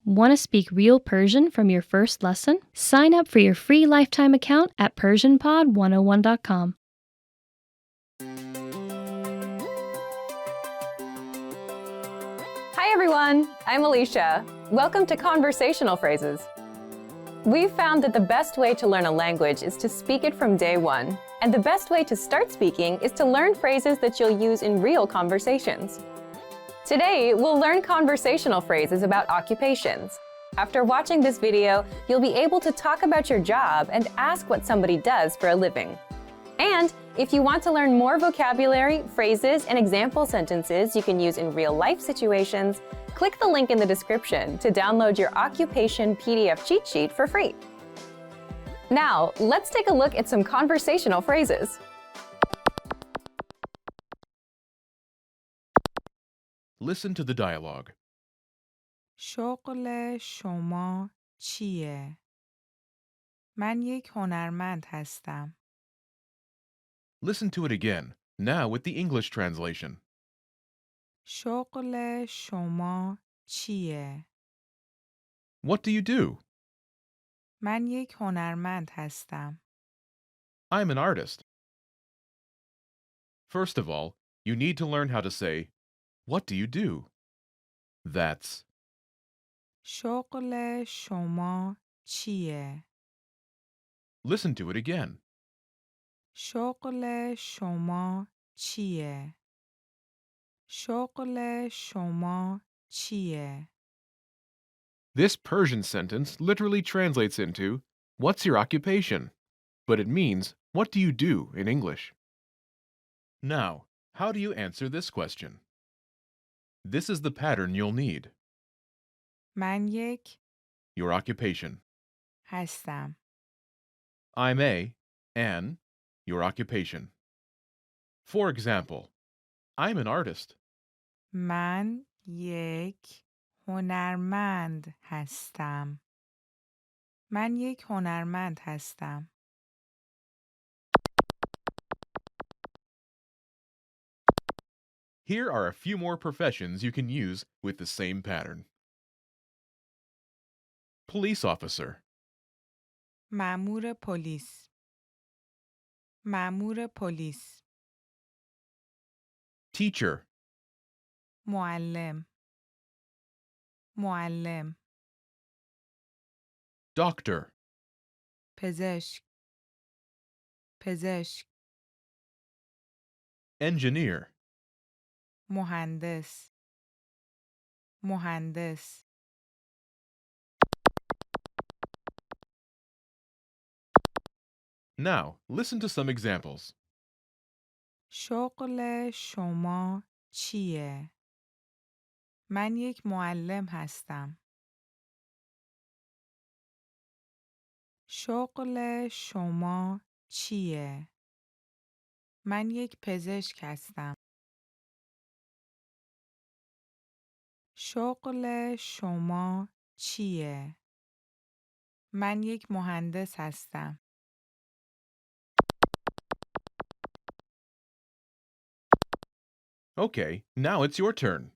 Want to speak real Persian from your first lesson? Sign up for your free lifetime account at PersianPod101.com. Hi everyone, I'm Alicia. Welcome to Conversational Phrases. We've found that the best way to learn a language is to speak it from day one. And the best way to start speaking is to learn phrases that you'll use in real conversations. Today, we'll learn conversational phrases about occupations. After watching this video, you'll be able to talk about your job and ask what somebody does for a living. And if you want to learn more vocabulary, phrases, and example sentences you can use in real-life situations, click the link in the description to download your occupation PDF cheat sheet for free. Now, let's take a look at some conversational phrases. Listen to the dialogue. شغل شما چیه؟ من یک هنرمند هستم. Listen to it again, now with the English translation. شغل شما چیه؟ What do you do? من یک هنرمند هستم. I'm an artist. First of all, you need to learn how to say, what do you do? That's شغل شما چیه؟ listen to it again. شغل شما چیه؟ شغل شما چیه؟ This Persian sentence literally translates into, what's your occupation? But it means, what do you do in English? Now, how do you answer this question? This is the pattern you'll need. من یک Your occupation. هستم. I'm a, an, your occupation. For example, I'm an artist. من یک هنرمند هستم. من یک هنرمند هستم. Here are a few more professions you can use with the same pattern. Police officer, مأمور پلیس. مأمور پلیس. teacher, معلم. معلم. doctor, پزشک. پزشک. engineer, مهندس. مهندس. Now, listen to some examples. شغل شما چیه؟ من یک معلم هستم. شغل شما چیه؟ من یک پزشک هستم. شغل شما چیه؟ من یک مهندس هستم. Okay, now it's your turn.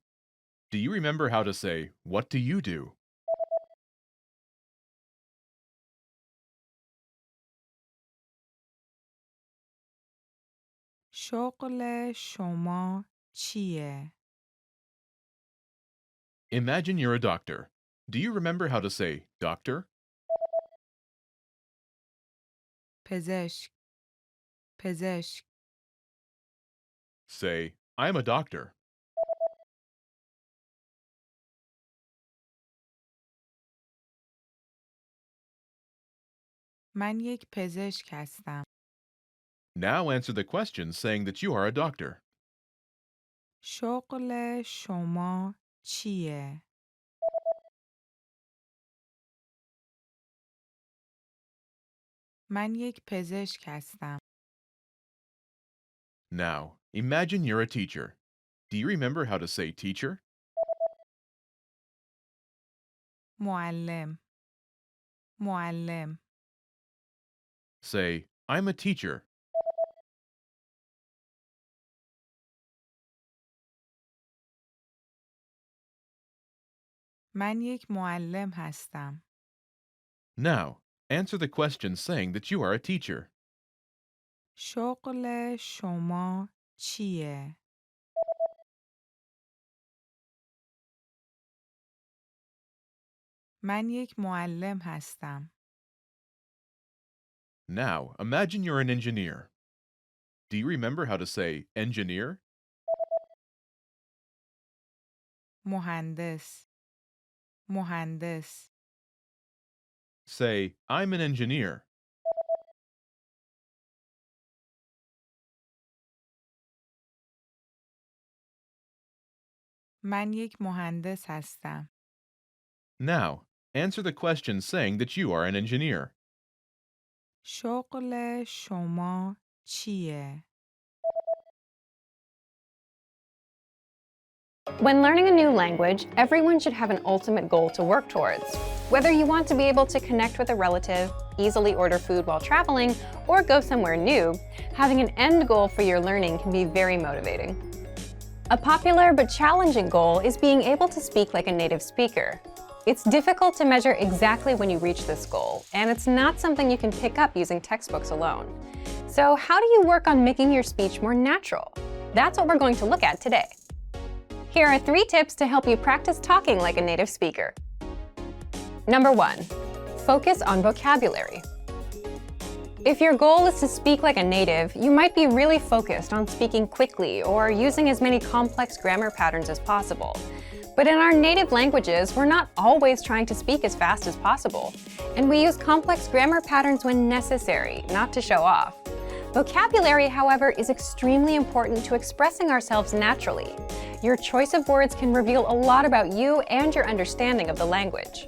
Do you remember how to say, what do you do? شغل شما چیه؟ Imagine you're a doctor. Do you remember how to say, doctor? پزشک. پزشک. Say, I'm a doctor. من یک پزشک هستم. Now answer the question saying that you are a doctor. شغل شما چیه؟ من یک پزشک هستم. Now, imagine you're a teacher. Do you remember how to say teacher? معلم. معلم. Say, I'm a teacher. من یک معلم هستم. Now, answer the question saying that you are a teacher. شغل شما چیه؟ من یک معلم هستم. Now, imagine you're an engineer. Do you remember how to say engineer? مهندس. مهندس. Say, I'm an engineer. من یک مهندس هستم. Now, answer the question saying that you are an engineer. شغل شما چیه؟ When learning a new language, everyone should have an ultimate goal to work towards. Whether you want to be able to connect with a relative, easily order food while traveling, or go somewhere new, having an end goal for your learning can be very motivating. A popular but challenging goal is being able to speak like a native speaker. It's difficult to measure exactly when you reach this goal, and it's not something you can pick up using textbooks alone. So how do you work on making your speech more natural? That's what we're going to look at today. Here are 3 tips to help you practice talking like a native speaker. Number 1, focus on vocabulary. If your goal is to speak like a native, you might be really focused on speaking quickly or using as many complex grammar patterns as possible. But in our native languages, we're not always trying to speak as fast as possible, and we use complex grammar patterns when necessary, not to show off. Vocabulary, however, is extremely important to expressing ourselves naturally. Your choice of words can reveal a lot about you and your understanding of the language.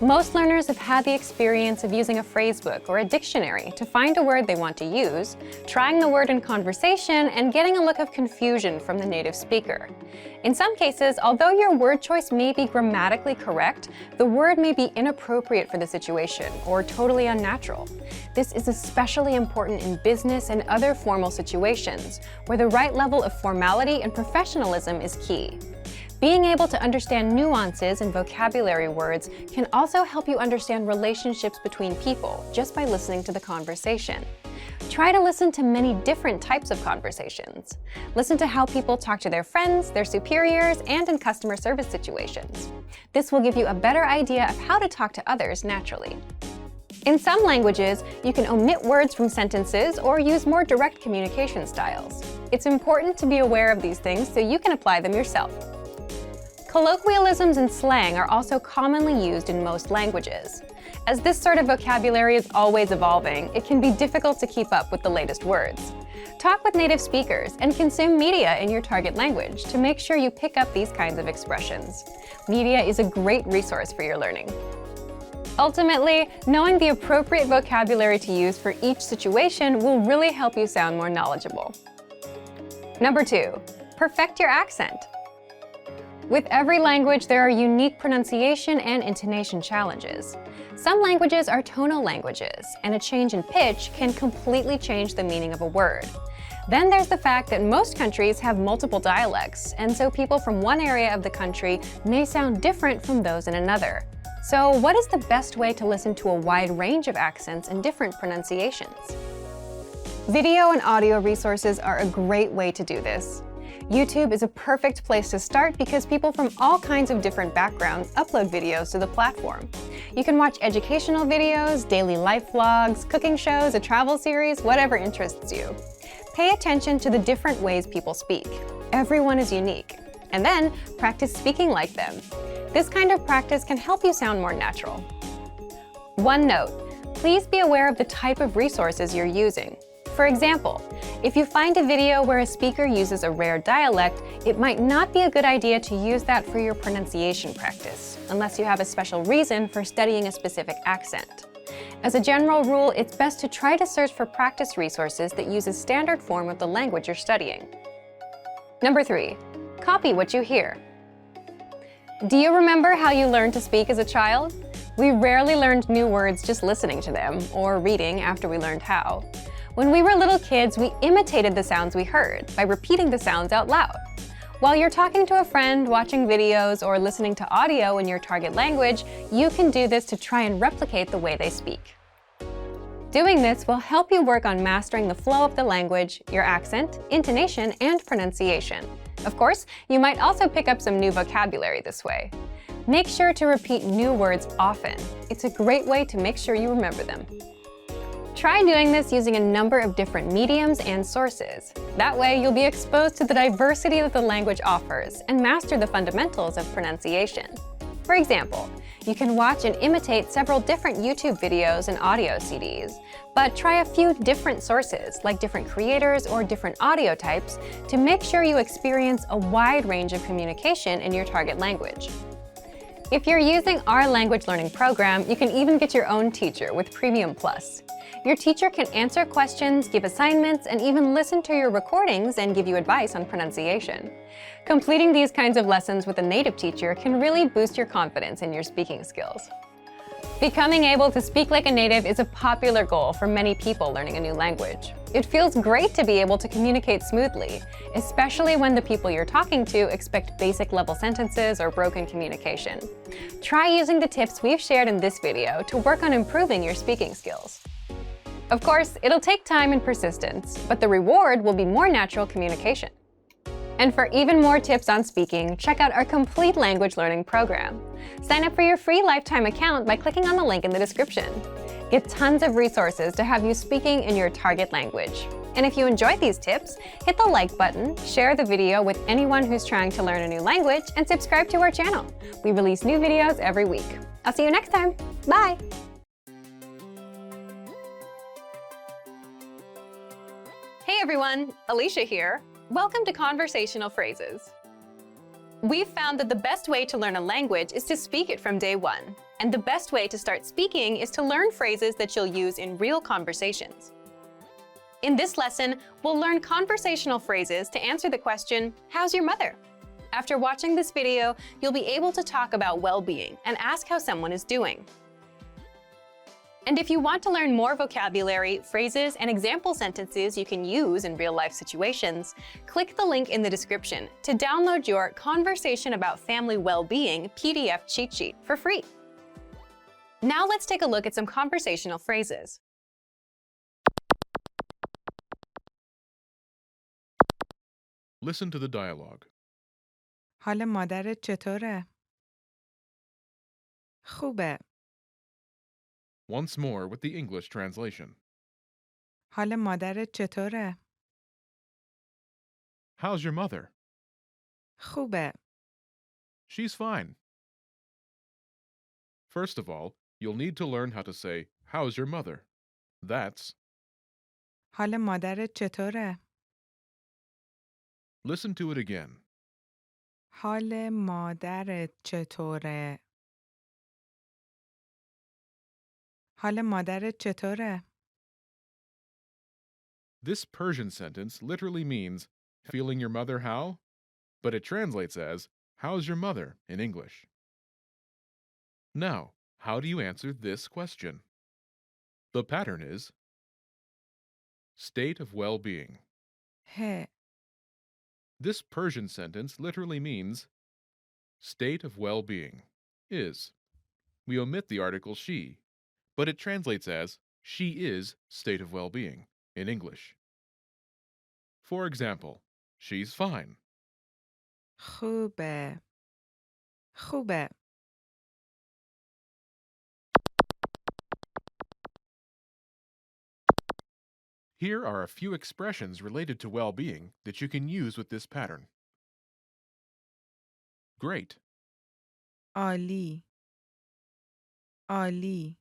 Most learners have had the experience of using a phrasebook or a dictionary to find a word they want to use, trying the word in conversation, and getting a look of confusion from the native speaker. In some cases, although your word choice may be grammatically correct, the word may be inappropriate for the situation or totally unnatural. This is especially important in business and other formal situations, where the right level of formality and professionalism is key. Being able to understand nuances in vocabulary words can also help you understand relationships between people just by listening to the conversation. Try to listen to many different types of conversations. Listen to how people talk to their friends, their superiors, and in customer service situations. This will give you a better idea of how to talk to others naturally. In some languages, you can omit words from sentences or use more direct communication styles. It's important to be aware of these things so you can apply them yourself. Colloquialisms and slang are also commonly used in most languages. As this sort of vocabulary is always evolving, it can be difficult to keep up with the latest words. Talk with native speakers and consume media in your target language to make sure you pick up these kinds of expressions. Media is a great resource for your learning. Ultimately, knowing the appropriate vocabulary to use for each situation will really help you sound more knowledgeable. Number 2, perfect your accent. With every language, there are unique pronunciation and intonation challenges. Some languages are tonal languages, and a change in pitch can completely change the meaning of a word. Then there's the fact that most countries have multiple dialects, and so people from one area of the country may sound different from those in another. So what is the best way to listen to a wide range of accents and different pronunciations? Video and audio resources are a great way to do this. YouTube is a perfect place to start because people from all kinds of different backgrounds upload videos to the platform. You can watch educational videos, daily life vlogs, cooking shows, a travel series, whatever interests you. Pay attention to the different ways people speak. Everyone is unique. And then practice speaking like them. This kind of practice can help you sound more natural. One note, please be aware of the type of resources you're using. For example, if you find a video where a speaker uses a rare dialect, it might not be a good idea to use that for your pronunciation practice, unless you have a special reason for studying a specific accent. As a general rule, it's best to try to search for practice resources that use a standard form of the language you're studying. Number 3, copy what you hear. Do you remember how you learned to speak as a child? We rarely learned new words just listening to them, or reading after we learned how. When we were little kids, we imitated the sounds we heard by repeating the sounds out loud. While you're talking to a friend, watching videos, or listening to audio in your target language, you can do this to try and replicate the way they speak. Doing this will help you work on mastering the flow of the language, your accent, intonation, and pronunciation. Of course, you might also pick up some new vocabulary this way. Make sure to repeat new words often. It's a great way to make sure you remember them. Try doing this using a number of different mediums and sources. That way, you'll be exposed to the diversity that the language offers and master the fundamentals of pronunciation. For example, you can watch and imitate several different YouTube videos and audio CDs, but try a few different sources, like different creators or different audio types, to make sure you experience a wide range of communication in your target language. If you're using our language learning program, you can even get your own teacher with Premium Plus. Your teacher can answer questions, give assignments, and even listen to your recordings and give you advice on pronunciation. Completing these kinds of lessons with a native teacher can really boost your confidence in your speaking skills. Becoming able to speak like a native is a popular goal for many people learning a new language. It feels great to be able to communicate smoothly, especially when the people you're talking to expect basic level sentences or broken communication. Try using the tips we've shared in this video to work on improving your speaking skills. Of course, it'll take time and persistence, but the reward will be more natural communication. And for even more tips on speaking, check out our complete language learning program. Sign up for your free lifetime account by clicking on the link in the description. Get tons of resources to have you speaking in your target language. And if you enjoyed these tips, hit the like button, share the video with anyone who's trying to learn a new language, and subscribe to our channel. We release new videos every week. I'll see you next time. Bye! Hey everyone, Alicia here. Welcome to Conversational Phrases. We've found that the best way to learn a language is to speak it from day one. And the best way to start speaking is to learn phrases that you'll use in real conversations. In this lesson, we'll learn conversational phrases to answer the question, "How's your mother?" After watching this video, you'll be able to talk about well-being and ask how someone is doing. And if you want to learn more vocabulary, phrases, and example sentences you can use in real-life situations, click the link in the description to download your Conversation About Family Well-Being PDF cheat sheet for free. Now let's take a look at some conversational phrases. Listen to the dialogue. حال مادرت چطوره؟ خوبه. Once more with the English translation. حال مادرت چطوره؟ How's your mother? خوبه. She's fine. First of all, you'll need to learn how to say, "How's your mother?" That's, حال مادرت چطوره؟ listen to it again. حال مادرت چطوره؟ حال مادرت چطوره؟ This Persian sentence literally means, "Feeling your mother how?" But it translates as, "How's your mother?" in English. Now, how do you answer this question? The pattern is state of well-being. ه. This Persian sentence literally means state of well-being is. We omit the article she, but it translates as she is state of well-being in English. For example, she's fine. خوبه. خوبه. Here are a few expressions related to well-being that you can use with this pattern. Great, عالی. عالی.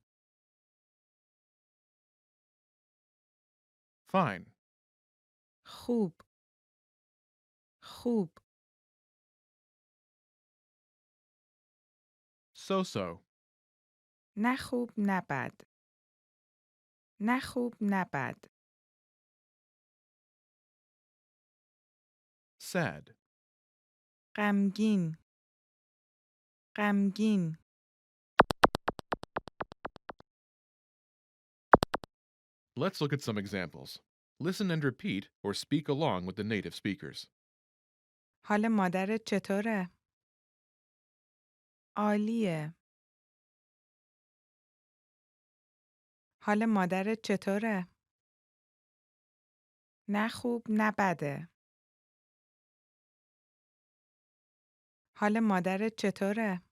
fine, خوب. خوب. so-so, نه خوب نه بد. نه خوب نه بد. sad, غمگین. غمگین. Let's look at some examples. Listen and repeat or speak along with the native speakers. حال مادرت چطوره؟ عالیه. حال مادرت چطوره؟ نه خوب نه بده. حال مادرت چطوره؟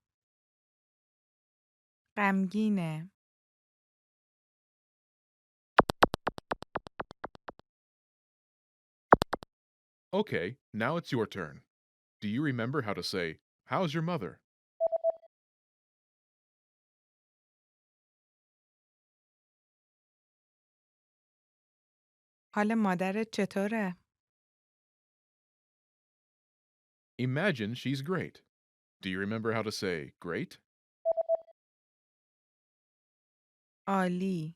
غمگینه. Okay, now it's your turn. Do you remember how to say, "How's your mother?" حال مادرت چطوره؟ Imagine she's great. Do you remember how to say, "Great"? عالی.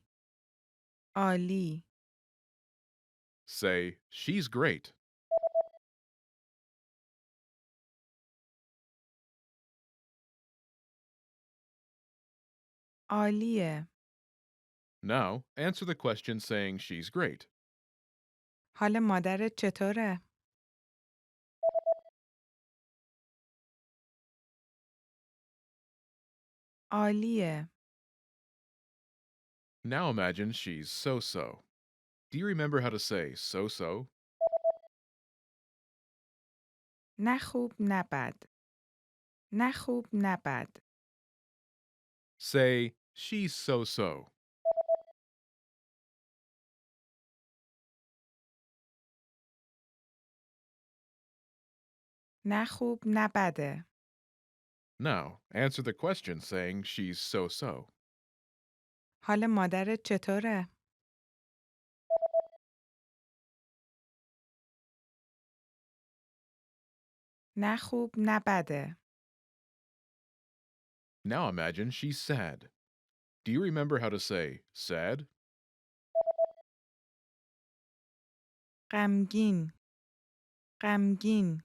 عالی. Say, "She's great." عالیه. Now, answer the question saying she's great. حال مادرت چطوره؟ عالیه. Now imagine she's so-so. Do you remember how to say so-so? نه خوب نه بد. نه خوب نه بد. Say, "She's so-so." نه خوب نه بده. Now, answer the question saying she's so-so. حال مادرت چطوره؟ نه خوب نه بده. Now imagine she's sad. Do you remember how to say sad? غمگین. غمگین.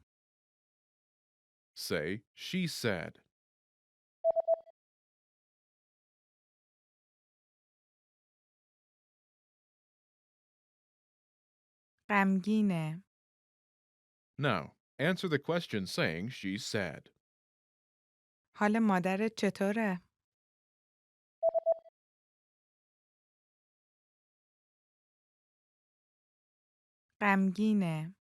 Say, "She's sad." غمگینه. Now, answer the question saying she's sad. حال مادرت چطوره؟ غمگینه.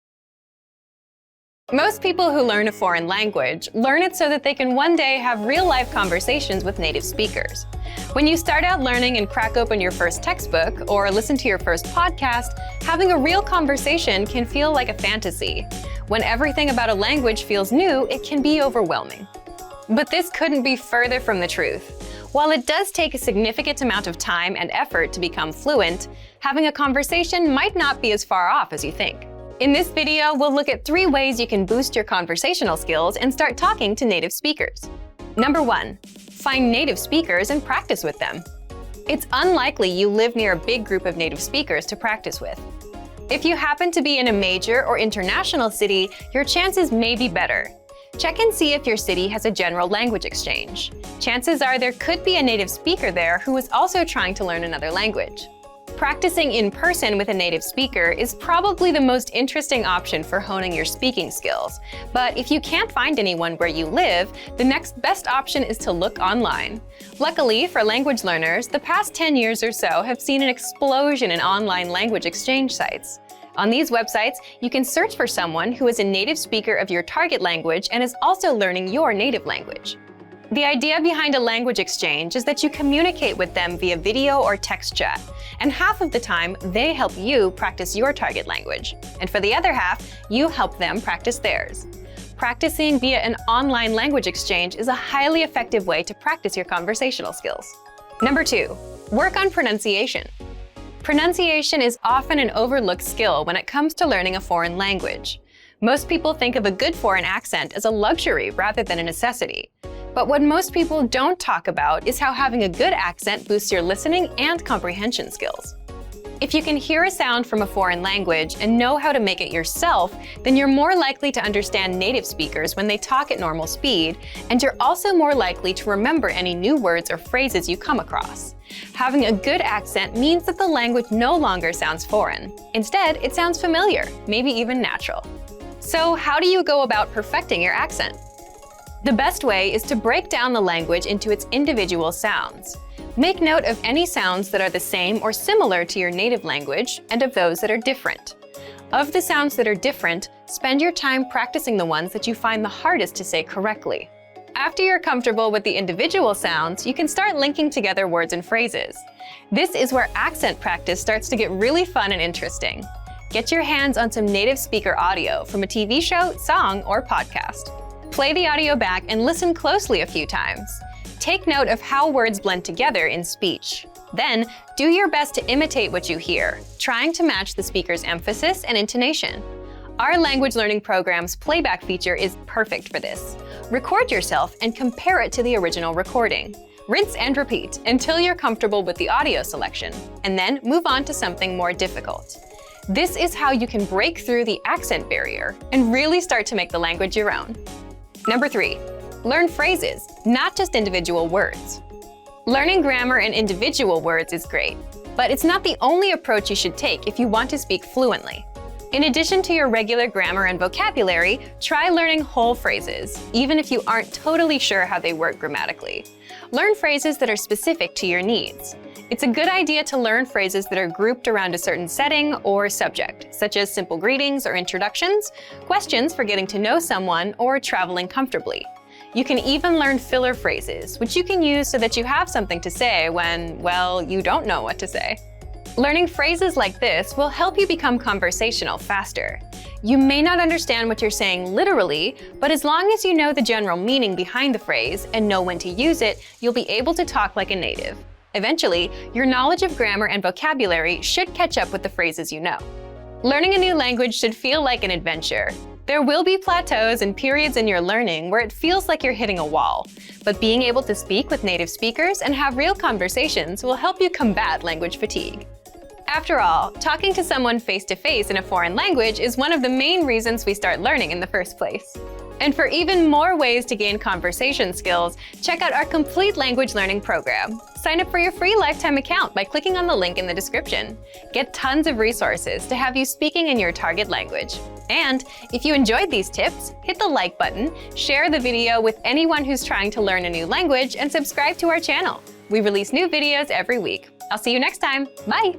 Most people who learn a foreign language learn it so that they can one day have real-life conversations with native speakers. When you start out learning and crack open your first textbook or listen to your first podcast, having a real conversation can feel like a fantasy. When everything about a language feels new, it can be overwhelming. But this couldn't be further from the truth. While it does take a significant amount of time and effort to become fluent, having a conversation might not be as far off as you think. In this video, we'll look at 3 ways you can boost your conversational skills and start talking to native speakers. Number 1, find native speakers and practice with them. It's unlikely you live near a big group of native speakers to practice with. If you happen to be in a major or international city, your chances may be better. Check and see if your city has a general language exchange. Chances are there could be a native speaker there who is also trying to learn another language. Practicing in person with a native speaker is probably the most interesting option for honing your speaking skills. But if you can't find anyone where you live, the next best option is to look online. Luckily for language learners, the past 10 years or so have seen an explosion in online language exchange sites. On these websites, you can search for someone who is a native speaker of your target language and is also learning your native language. The idea behind a language exchange is that you communicate with them via video or text chat, and half of the time, they help you practice your target language. And for the other half, you help them practice theirs. Practicing via an online language exchange is a highly effective way to practice your conversational skills. Number 2, work on pronunciation. Pronunciation is often an overlooked skill when it comes to learning a foreign language. Most people think of a good foreign accent as a luxury rather than a necessity. But what most people don't talk about is how having a good accent boosts your listening and comprehension skills. If you can hear a sound from a foreign language and know how to make it yourself, then you're more likely to understand native speakers when they talk at normal speed, and you're also more likely to remember any new words or phrases you come across. Having a good accent means that the language no longer sounds foreign. Instead, it sounds familiar, maybe even natural. So how do you go about perfecting your accent? The best way is to break down the language into its individual sounds. Make note of any sounds that are the same or similar to your native language and of those that are different. Of the sounds that are different, spend your time practicing the ones that you find the hardest to say correctly. After you're comfortable with the individual sounds, you can start linking together words and phrases. This is where accent practice starts to get really fun and interesting. Get your hands on some native speaker audio from a TV show, song, or podcast. Play the audio back and listen closely a few times. Take note of how words blend together in speech. Then, do your best to imitate what you hear, trying to match the speaker's emphasis and intonation. Our language learning program's playback feature is perfect for this. Record yourself and compare it to the original recording. Rinse and repeat until you're comfortable with the audio selection, and then move on to something more difficult. This is how you can break through the accent barrier and really start to make the language your own. Number 3, learn phrases, not just individual words. Learning grammar and individual words is great, but it's not the only approach you should take if you want to speak fluently. In addition to your regular grammar and vocabulary, try learning whole phrases, even if you aren't totally sure how they work grammatically. Learn phrases that are specific to your needs. It's a good idea to learn phrases that are grouped around a certain setting or subject, such as simple greetings or introductions, questions for getting to know someone, or traveling comfortably. You can even learn filler phrases, which you can use so that you have something to say when, well, you don't know what to say. Learning phrases like this will help you become conversational faster. You may not understand what you're saying literally, but as long as you know the general meaning behind the phrase and know when to use it, you'll be able to talk like a native. Eventually, your knowledge of grammar and vocabulary should catch up with the phrases you know. Learning a new language should feel like an adventure. There will be plateaus and periods in your learning where it feels like you're hitting a wall, but being able to speak with native speakers and have real conversations will help you combat language fatigue. After all, talking to someone face-to-face in a foreign language is one of the main reasons we start learning in the first place. And for even more ways to gain conversation skills, check out our complete language learning program. Sign up for your free lifetime account by clicking on the link in the description. Get tons of resources to have you speaking in your target language. And if you enjoyed these tips, hit the like button, share the video with anyone who's trying to learn a new language, and subscribe to our channel. We release new videos every week. I'll see you next time. Bye!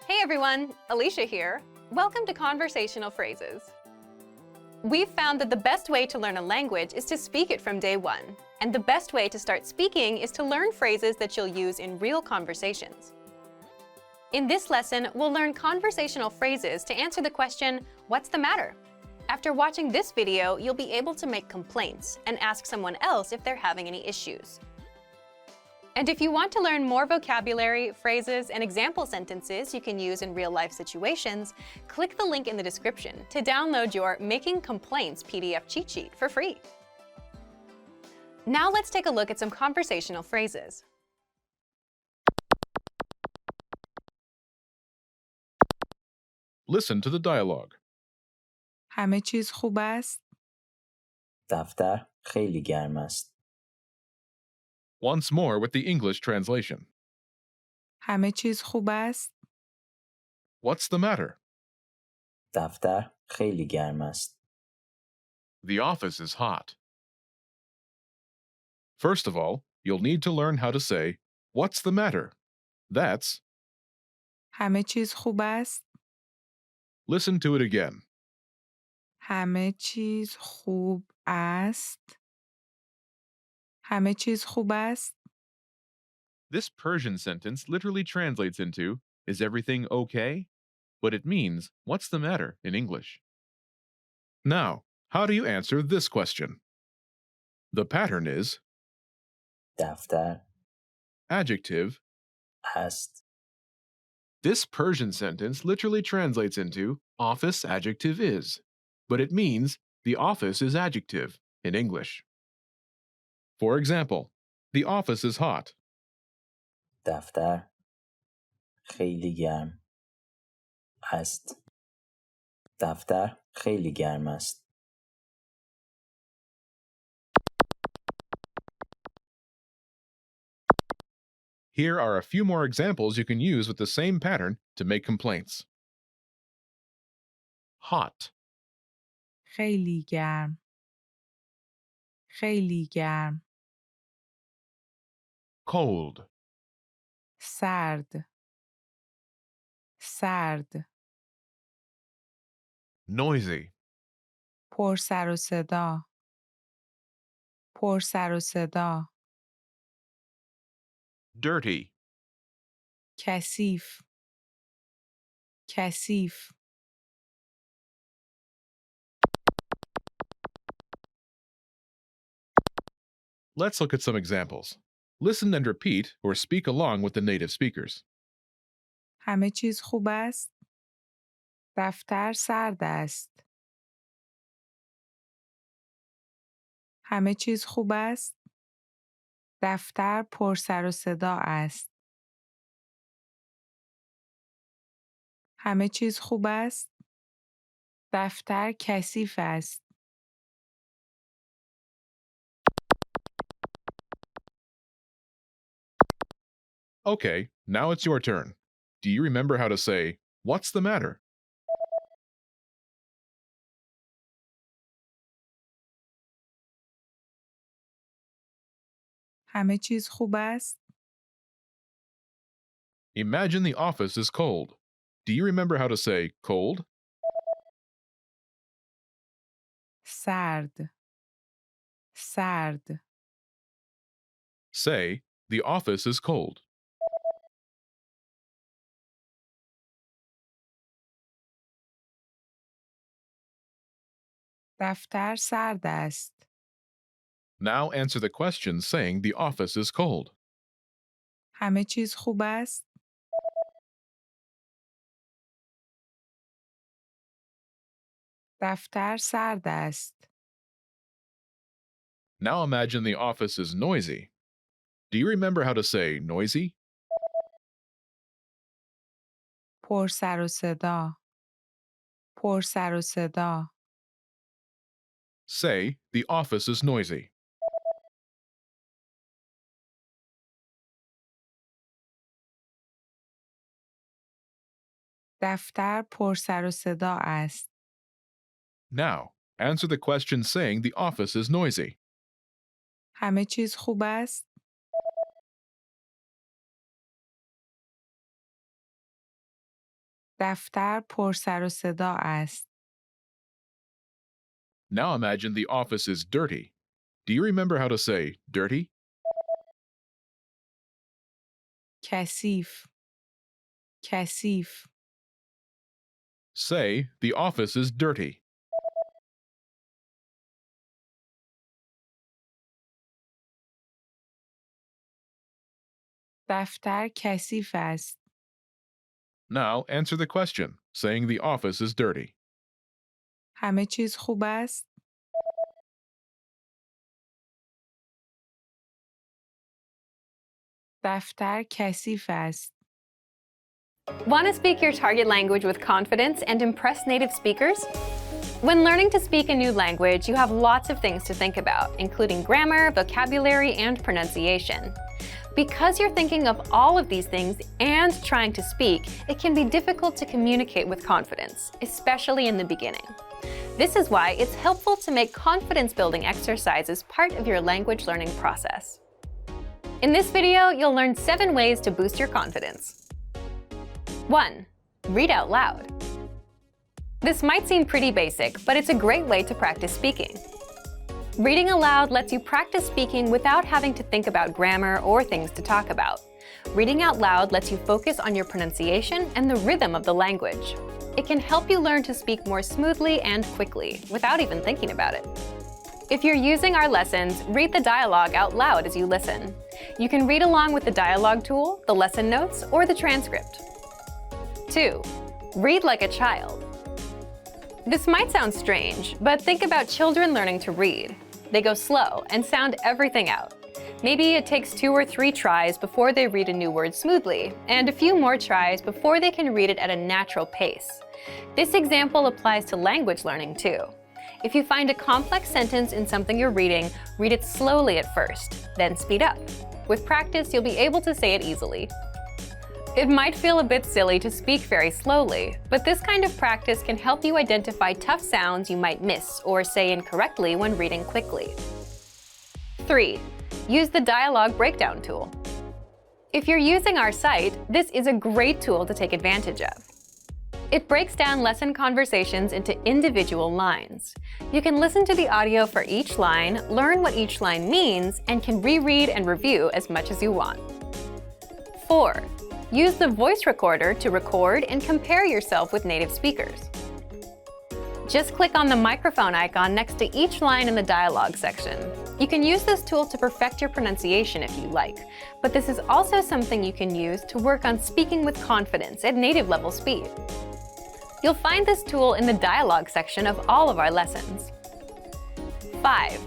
Hey everyone, Alicia here. Welcome to Conversational Phrases. We've found that the best way to learn a language is to speak it from day one. And the best way to start speaking is to learn phrases that you'll use in real conversations. In this lesson, we'll learn conversational phrases to answer the question, what's the matter? After watching this video, you'll be able to make complaints and ask someone else if they're having any issues. And if you want to learn more vocabulary, phrases, and example sentences you can use in real-life situations, click the link in the description to download your Making Complaints PDF cheat sheet for free. Now let's take a look at some conversational phrases. Listen to the dialogue. همه چیز خوب است؟ دفتر خیلی گرم است. Once more with the English translation. همه چیز خوب است؟ What's the matter? دفتر خیلی گرم است. The office is hot. First of all, you'll need to learn how to say, what's the matter? That's, همه چیز خوب است؟ listen to it again. همه چیز خوب است؟ همه چیز خوب است؟ This Persian sentence literally translates into, is everything okay? But it means, what's the matter in English? Now, how do you answer this question? The pattern is دفتر adjective. است. This Persian sentence literally translates into, office adjective is, but it means, the office is adjective in English. For example, the office is hot. دفتر خیلی گرم است. دفتر خیلی گرم است. Here are a few more examples you can use with the same pattern to make complaints. Hot, خیلی گرم. خیلی گرم. cold, سرد. سرد. noisy, پر سر و صدا. پر سر و صدا. dirty, کثیف. کثیف. Let's look at some examples. Listen and repeat or speak along with the native speakers. همه چیز خوب است؟ دفتر سرد است. همه چیز خوب است؟ دفتر پر سر و صدا است. همه چیز خوب است؟ دفتر کثیف است. Okay, now it's your turn. Do you remember how to say, "What's the matter?" همه چیز خوب است؟ Imagine the office is cold. Do you remember how to say cold? سرد. سرد. Say, the office is cold. دفتر سرد است. Now answer the question saying the office is cold. همه چیز خوب است؟ دفتر سرد است. Now imagine the office is noisy. Do you remember how to say noisy? پر سر و صدا. پر سر و صدا. Say, the office is noisy. دفتر پر سر و صدا است. Now, answer the question saying the office is noisy. همه چیز خوب است؟ دفتر پر سر و صدا است. Now imagine the office is dirty. Do you remember how to say dirty? کثیف. کثیف. Say, the office is dirty. دفتر کثیف است. Now answer the question saying the office is dirty. همه چیز خوب است؟ دفتر کثیف است. Want to speak your target language with confidence and impress native speakers? When learning to speak a new language, you have lots of things to think about, including grammar, vocabulary, and pronunciation. Because you're thinking of all of these things and trying to speak, it can be difficult to communicate with confidence, especially in the beginning. This is why it's helpful to make confidence-building exercises part of your language learning process. In this video, you'll learn 7 ways to boost your confidence. 1. Read out loud. This might seem pretty basic, but it's a great way to practice speaking. Reading aloud lets you practice speaking without having to think about grammar or things to talk about. Reading out loud lets you focus on your pronunciation and the rhythm of the language. It can help you learn to speak more smoothly and quickly, without even thinking about it. If you're using our lessons, read the dialogue out loud as you listen. You can read along with the dialogue tool, the lesson notes, or the transcript. 2. Read like a child. This might sound strange, but think about children learning to read. They go slow and sound everything out. Maybe it takes 2 or 3 tries before they read a new word smoothly, and a few more tries before they can read it at a natural pace. This example applies to language learning too. If you find a complex sentence in something you're reading, read it slowly at first, then speed up. With practice, you'll be able to say it easily. It might feel a bit silly to speak very slowly, but this kind of practice can help you identify tough sounds you might miss or say incorrectly when reading quickly. 3. Use the dialogue breakdown tool. If you're using our site, this is a great tool to take advantage of. It breaks down lesson conversations into individual lines. You can listen to the audio for each line, learn what each line means, and can reread and review as much as you want. 4. Use the voice recorder to record and compare yourself with native speakers. Just click on the microphone icon next to each line in the dialogue section. You can use this tool to perfect your pronunciation if you like, but this is also something you can use to work on speaking with confidence at native level speed. You'll find this tool in the dialogue section of all of our lessons. 5.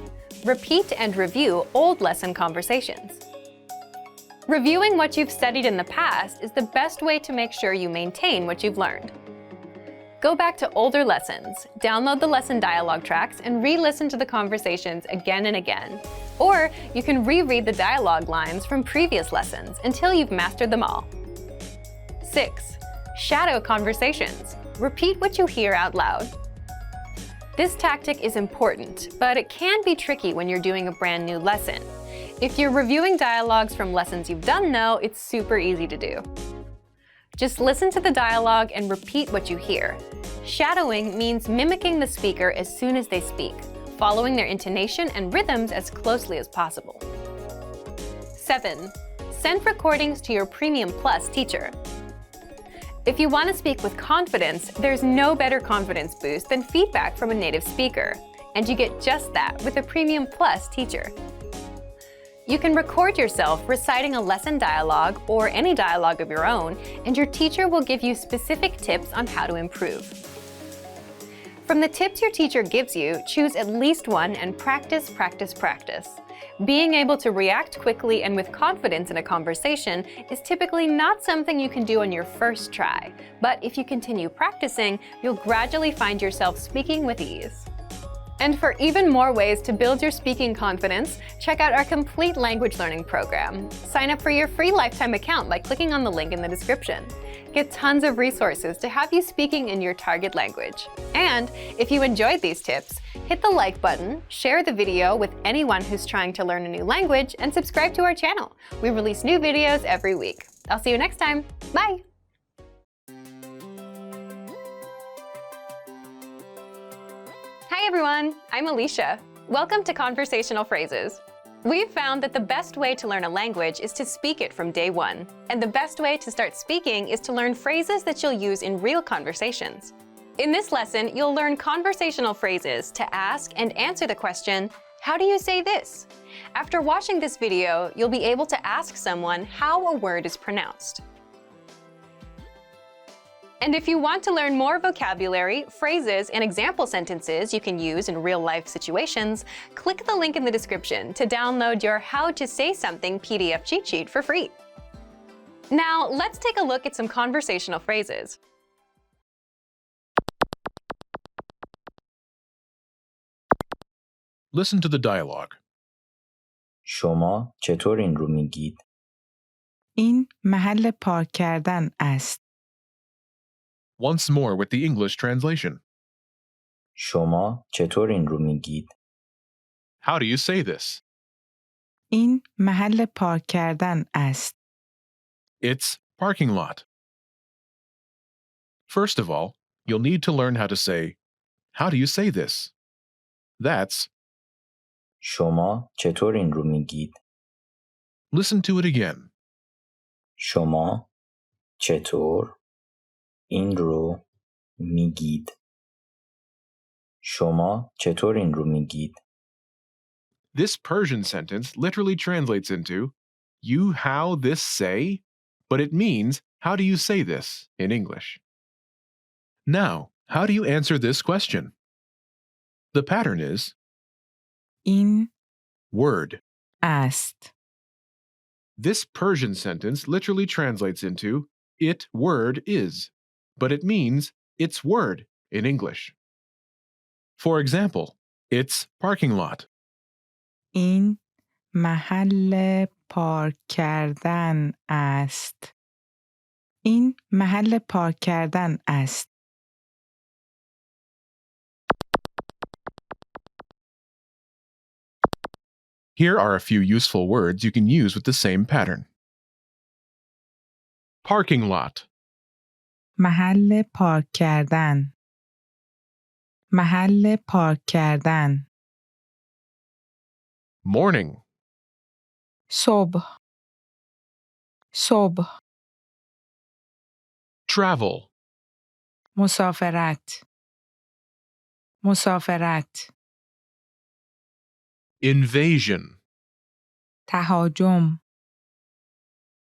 Repeat and review old lesson conversations. Reviewing what you've studied in the past is the best way to make sure you maintain what you've learned. Go back to older lessons, download the lesson dialogue tracks, and re-listen to the conversations again and again. Or you can reread the dialogue lines from previous lessons until you've mastered them all. 6. Shadow conversations. Repeat what you hear out loud. This tactic is important, but it can be tricky when you're doing a brand new lesson. If you're reviewing dialogues from lessons you've done though, it's super easy to do. Just listen to the dialogue and repeat what you hear. Shadowing means mimicking the speaker as soon as they speak, following their intonation and rhythms as closely as possible. 7. Send recordings to your Premium Plus teacher. If you want to speak with confidence, there's no better confidence boost than feedback from a native speaker, and you get just that with a Premium Plus teacher. You can record yourself reciting a lesson dialogue or any dialogue of your own, and your teacher will give you specific tips on how to improve. From the tips your teacher gives you, choose at least one and practice, practice, practice. Being able to react quickly and with confidence in a conversation is typically not something you can do on your first try, but if you continue practicing, you'll gradually find yourself speaking with ease. And for even more ways to build your speaking confidence, check out our complete language learning program. Sign up for your free lifetime account by clicking on the link in the description. Get tons of resources to have you speaking in your target language. And if you enjoyed these tips, hit the like button, share the video with anyone who's trying to learn a new language, and subscribe to our channel. We release new videos every week. I'll see you next time. Bye! Hi everyone, I'm Alicia. Welcome to Conversational Phrases. We've found that the best way to learn a language is to speak it from day one. And the best way to start speaking is to learn phrases that you'll use in real conversations. In this lesson, you'll learn conversational phrases to ask and answer the question, how do you say this? After watching this video, you'll be able to ask someone how a word is pronounced. And if you want to learn more vocabulary, phrases, and example sentences you can use in real-life situations, click the link in the description to download your How to Say Something PDF cheat sheet for free. Now, let's take a look at some conversational phrases. Listen to the dialogue. شما چطور این رو میگید؟ این محل پارک کردن است. Once more with the English translation. شما چطور این رو میگید؟ How do you say this? این محل پارک کردن است. It's parking lot. First of all, you'll need to learn how to say, how do you say this? That's, شما چطور این رو میگید؟ listen to it again. شما چطور این رو میگید؟ شما چطور این رو میگید؟ This Persian sentence literally translates into, you how this say, but it means, how do you say this in English? Now, how do you answer this question? The pattern is, این word. است. This Persian sentence literally translates into, it word is, but it means, it's word in English. For example, it's parking lot. این محل پارک کردن است. این محل پارک کردن است. Here are a few useful words you can use with the same pattern. Parking lot, محل پارک کردن. محل پارک کردن. morning, صبح. صبح. travel, مسافرت. مسافرت. invasion, تهاجم.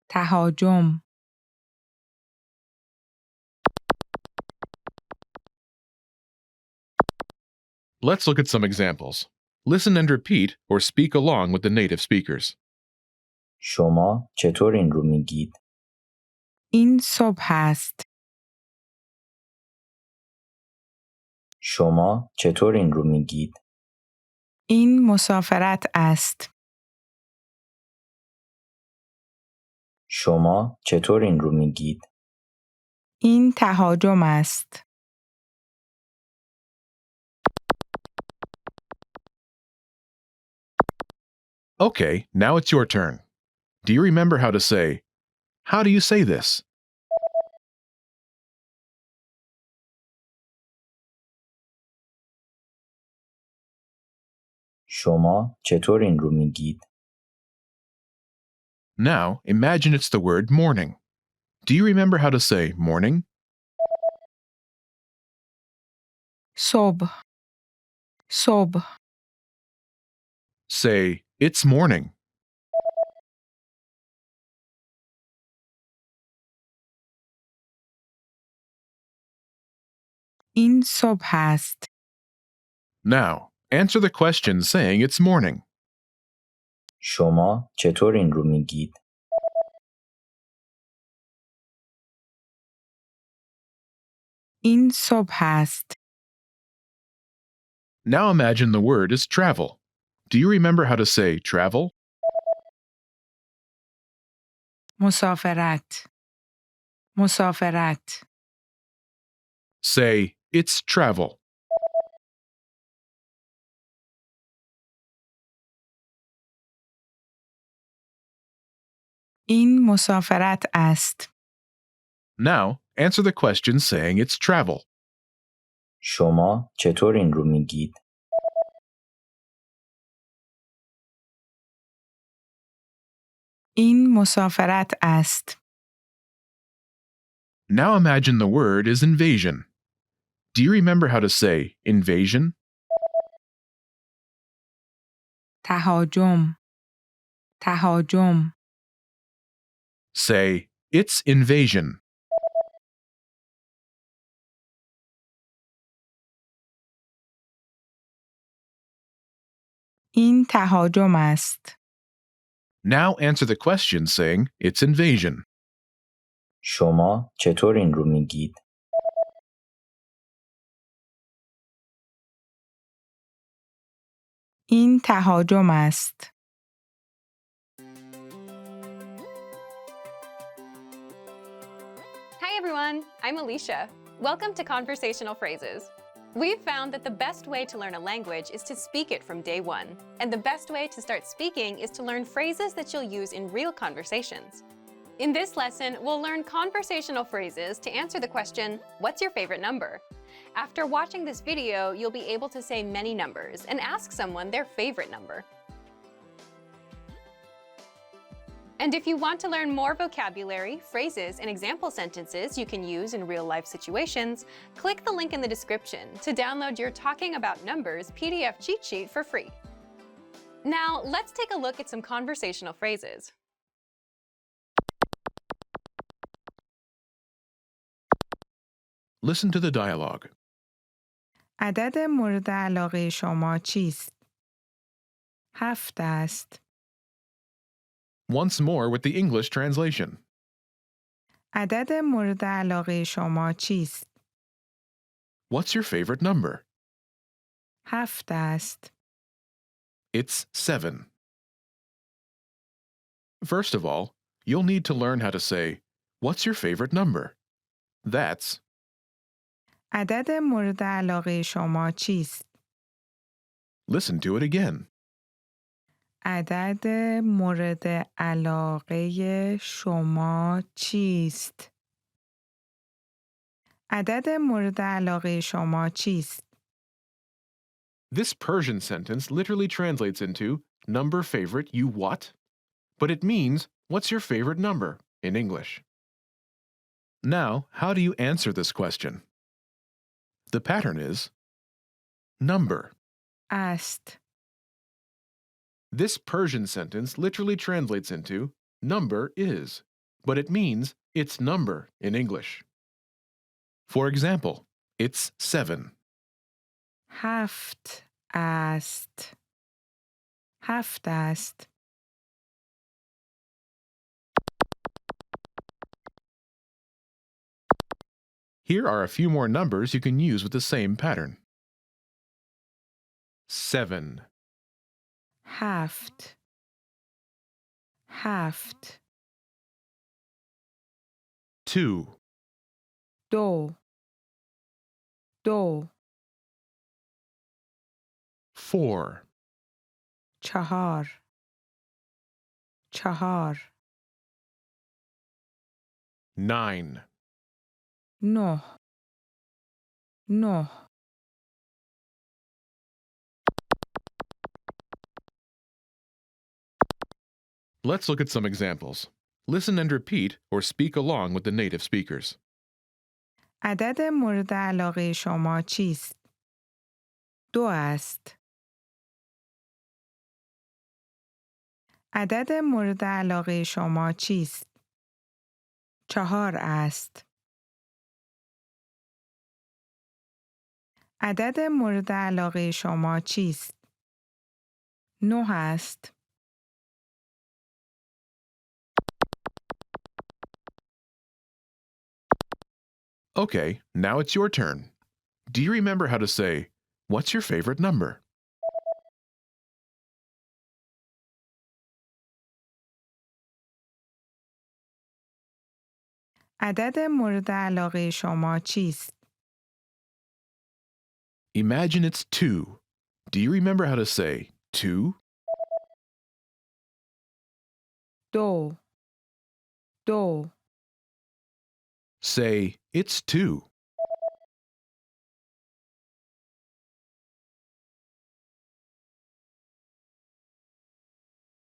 تهاجم. Let's look at some examples. Listen and repeat or speak along with the native speakers. شما چطور این رو میگید؟ این صبح است. شما چطور این رو میگید؟ این مسافرت است. شما چطور این رو میگید؟ این تهاجم است. Okay, now it's your turn. Do you remember how to say, "How do you say this?" شما چطور این رو میگید؟ Now, imagine it's the word morning. Do you remember how to say morning? صبح. صبح. Say, it's morning. این صبح است. Now, answer the question saying it's morning. شما چطور این رو میگید؟ این صبح است. Now imagine the word is travel. Do you remember how to say travel? مسافرت. مسافرت. Say, it's travel. این مسافرت است. Now, answer the question saying it's travel. شما چطور این رو میگید؟ این مسافرت است. Now imagine the word is invasion. Do you remember how to say invasion? تهاجم. تهاجم. Say, it's invasion. این تهاجم است. Now answer the question saying it's invasion. شما چطور این رو میگید؟ این تهاجم است. Hi everyone, I'm Alicia. Welcome to Conversational Phrases. We've found that the best way to learn a language is to speak it from day one. And the best way to start speaking is to learn phrases that you'll use in real conversations. In this lesson, we'll learn conversational phrases to answer the question, what's your favorite number? After watching this video, you'll be able to say many numbers and ask someone their favorite number. And if you want to learn more vocabulary, phrases, and example sentences you can use in real-life situations, click the link in the description to download your Talking About Numbers PDF cheat sheet for free. Now, let's take a look at some conversational phrases. Listen to the dialogue. عدد مورد علاقه شما چیست؟ 7 است. Once more with the English translation. عدد مورد علاقه شما چیست؟ What's your favorite number? 7 است. It's 7. First of all, you'll need to learn how to say, "What's your favorite number?" That's عدد مورد علاقه شما چیست؟ listen to it again. عدد مورد علاقه شما چیست؟ عدد مورد علاقه شما چیست؟ This Persian sentence literally translates into number favorite you what? But it means what's your favorite number in English. Now, how do you answer this question? The pattern is number. است. This Persian sentence literally translates into number is, but it means it's number in English. For example, it's 7. 7 است. 7 است. Here are a few more numbers you can use with the same pattern. 7, 7 7 2, 2 2 4, 4 4 9, 9 9 Let's look at some examples. Listen and repeat or speak along with the native speakers. عدد مورد علاقه شما چیست؟ 2 است. عدد مورد علاقه شما چیست؟ 4 است. عدد مورد علاقه شما چیست؟ 9 است. Okay, now it's your turn. Do you remember how to say, "What's your favorite number?" عدد مورد علاقه شما چیست؟ Imagine it's 2. Do you remember how to say 2? 2 2 Say, "It's 2.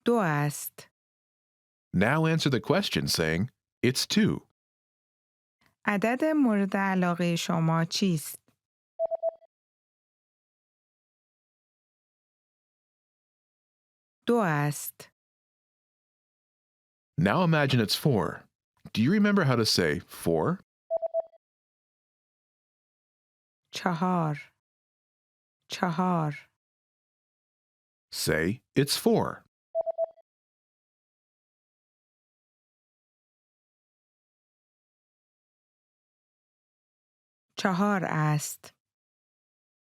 2 است. Now answer the question saying, "It's 2. عدد مورد علاقه شما چیست؟ 2 است. Now imagine it's 4. Do you remember how to say 4? 4 4 Say, "It's 4. 4 است.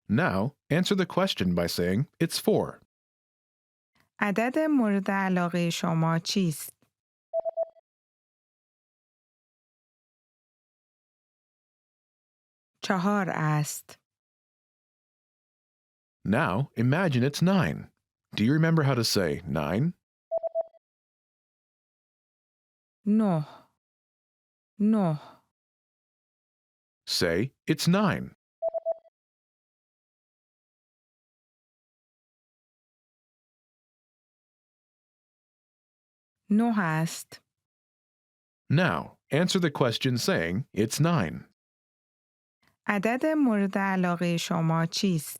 Now, answer the question by saying, "It's 4. عدد مورد علاقه شما چیست؟ 4 است. Now, imagine it's 9. Do you remember how to say 9? 9 9 Say, "It's 9. 9 است. Now, answer the question saying, "It's 9. عدد مورد علاقه شما چیست؟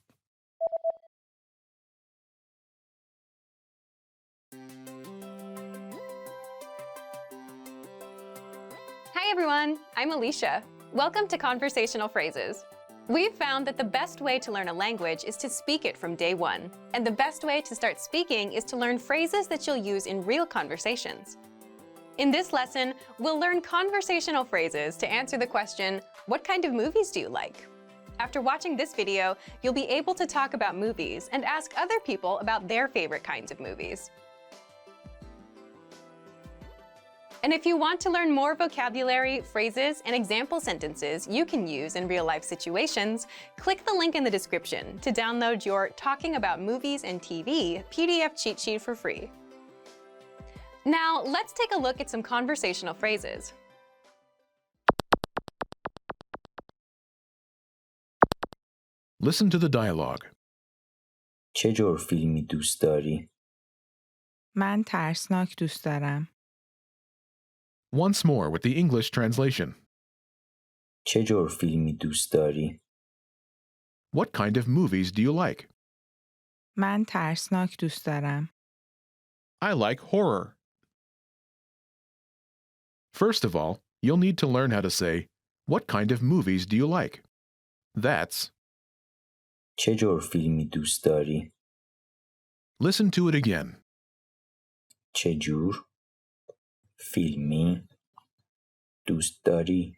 Hi everyone, I'm Alicia. Welcome to Conversational Phrases. We've found that the best way to learn a language is to speak it from day one. And the best way to start speaking is to learn phrases that you'll use in real conversations. In this lesson, we'll learn conversational phrases to answer the question, what kind of movies do you like? After watching this video, you'll be able to talk about movies and ask other people about their favorite kinds of movies. And if you want to learn more vocabulary, phrases, and example sentences you can use in real-life situations, click the link in the description to download your Talking About Movies and TV PDF cheat sheet for free. Now, let's take a look at some conversational phrases. Listen to the dialogue. چه جور فیلمی دوست داری؟ من ترسناک دوست دارم. Once more with the English translation. چه جور فیلمی دوست داری؟ What kind of movies do you like? من ترسناک دوست دارم. I like horror. First of all, you'll need to learn how to say, what kind of movies do you like? That's, چه جور فیلمی دوست داری؟ listen to it again. چه جور فیلمی دوست داری؟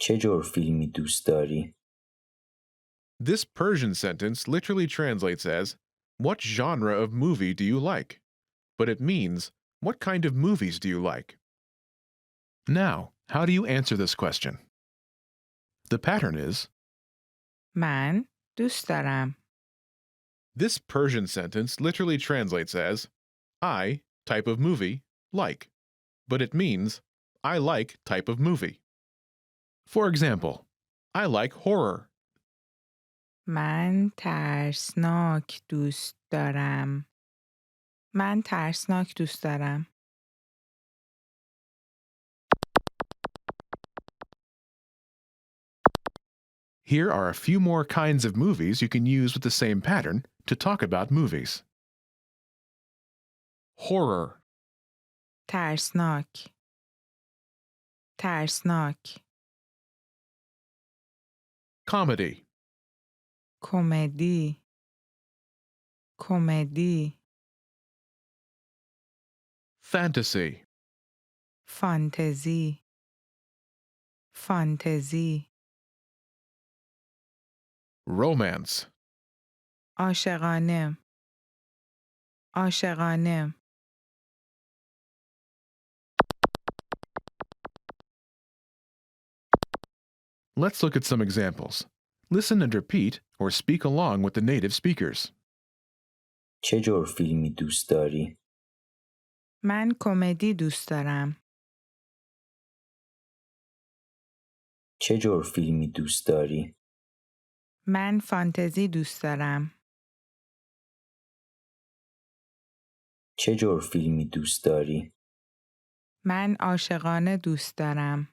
چه جور فیلمی دوست داری؟ This Persian sentence literally translates as, what genre of movie do you like? But it means, what kind of movies do you like? Now, how do you answer this question? The pattern is, من دوست دارم. this Persian sentence literally translates as, I, type of movie, like. But it means, I like type of movie. For example, I like horror. من ترسناک دوست دارم. من ترسناک دوست دارم. Here are a few more kinds of movies you can use with the same pattern to talk about movies. Horror, ترسناک. ترسناک. comedy, کمدی. کمدی. fantasy, فانتزی. فانتزی. romance, عاشقانه. عاشقانه. Let's look at some examples. Listen and repeat or speak along with the native speakers. چه جور فیلمی دوست داری؟ من کمدی دوست دارم. چه جور فیلمی دوست داری؟ من فانتزی دوست دارم. چه جور فیلمی دوست داری؟ من عاشقانه دوست دارم.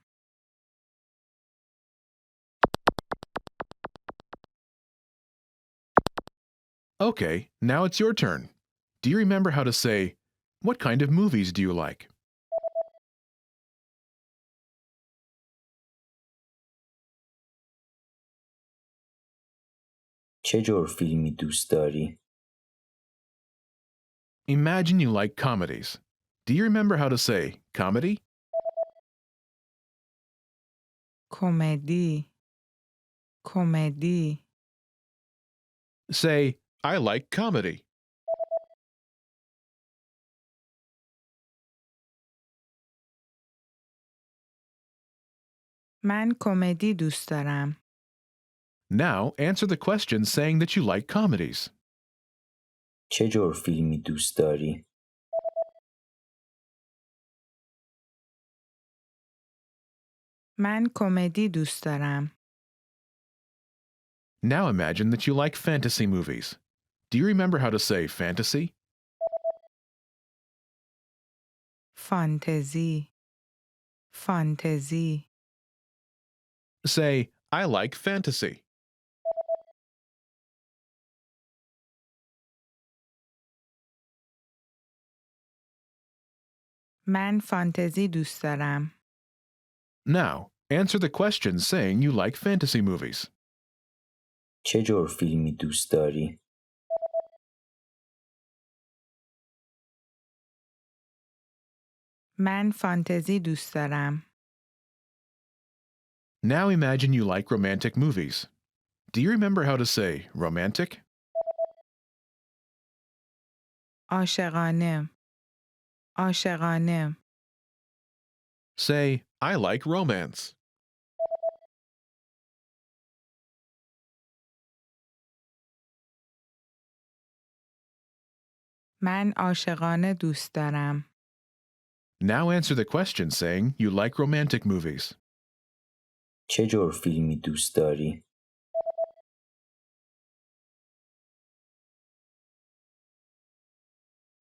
Okay, now it's your turn. Do you remember how to say, what kind of movies do you like? چه جور فیلمی دوست داری؟ Imagine you like comedies. Do you remember how to say comedy? کمدی. کمدی. Say, I like comedy. من کمدی دوست دارم. Now answer the question saying that you like comedies. چه جور فیلمی دوست داری؟ من کمدی دوست دارم. Now imagine that you like fantasy movies. Do you remember how to say fantasy? فانتزی. فانتزی. Say, I like fantasy. من فانتزی دوست دارم. Now, answer the question saying you like fantasy movies. چه جور فیلمی دوست داری؟ من فانتزی دوست دارم. Now imagine you like romantic movies. Do you remember how to say romantic? عاشقانه. عاشقانه Say, I like romance. من عاشقانه دوست دارم. Now answer the question saying you like romantic movies. چه جور فیلمی دوست داری؟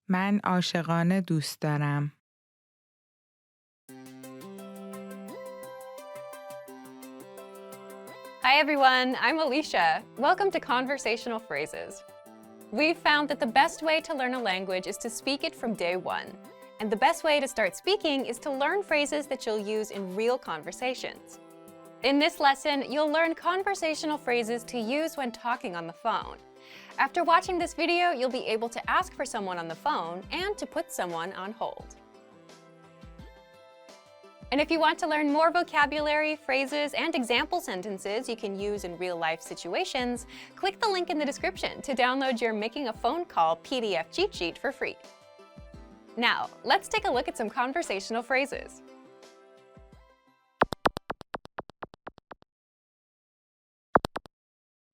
من عاشقانه دوست دارم. Hi everyone, I'm Alicia. Welcome to Conversational Phrases. We've found that the best way to learn a language is to speak it from day one. And the best way to start speaking is to learn phrases that you'll use in real conversations. In this lesson, you'll learn conversational phrases to use when talking on the phone. After watching this video, you'll be able to ask for someone on the phone and to put someone on hold. And if you want to learn more vocabulary, phrases, and example sentences you can use in real-life situations, click the link in the description to download your Making a Phone Call PDF cheat sheet for free. Now, let's take a look at some conversational phrases.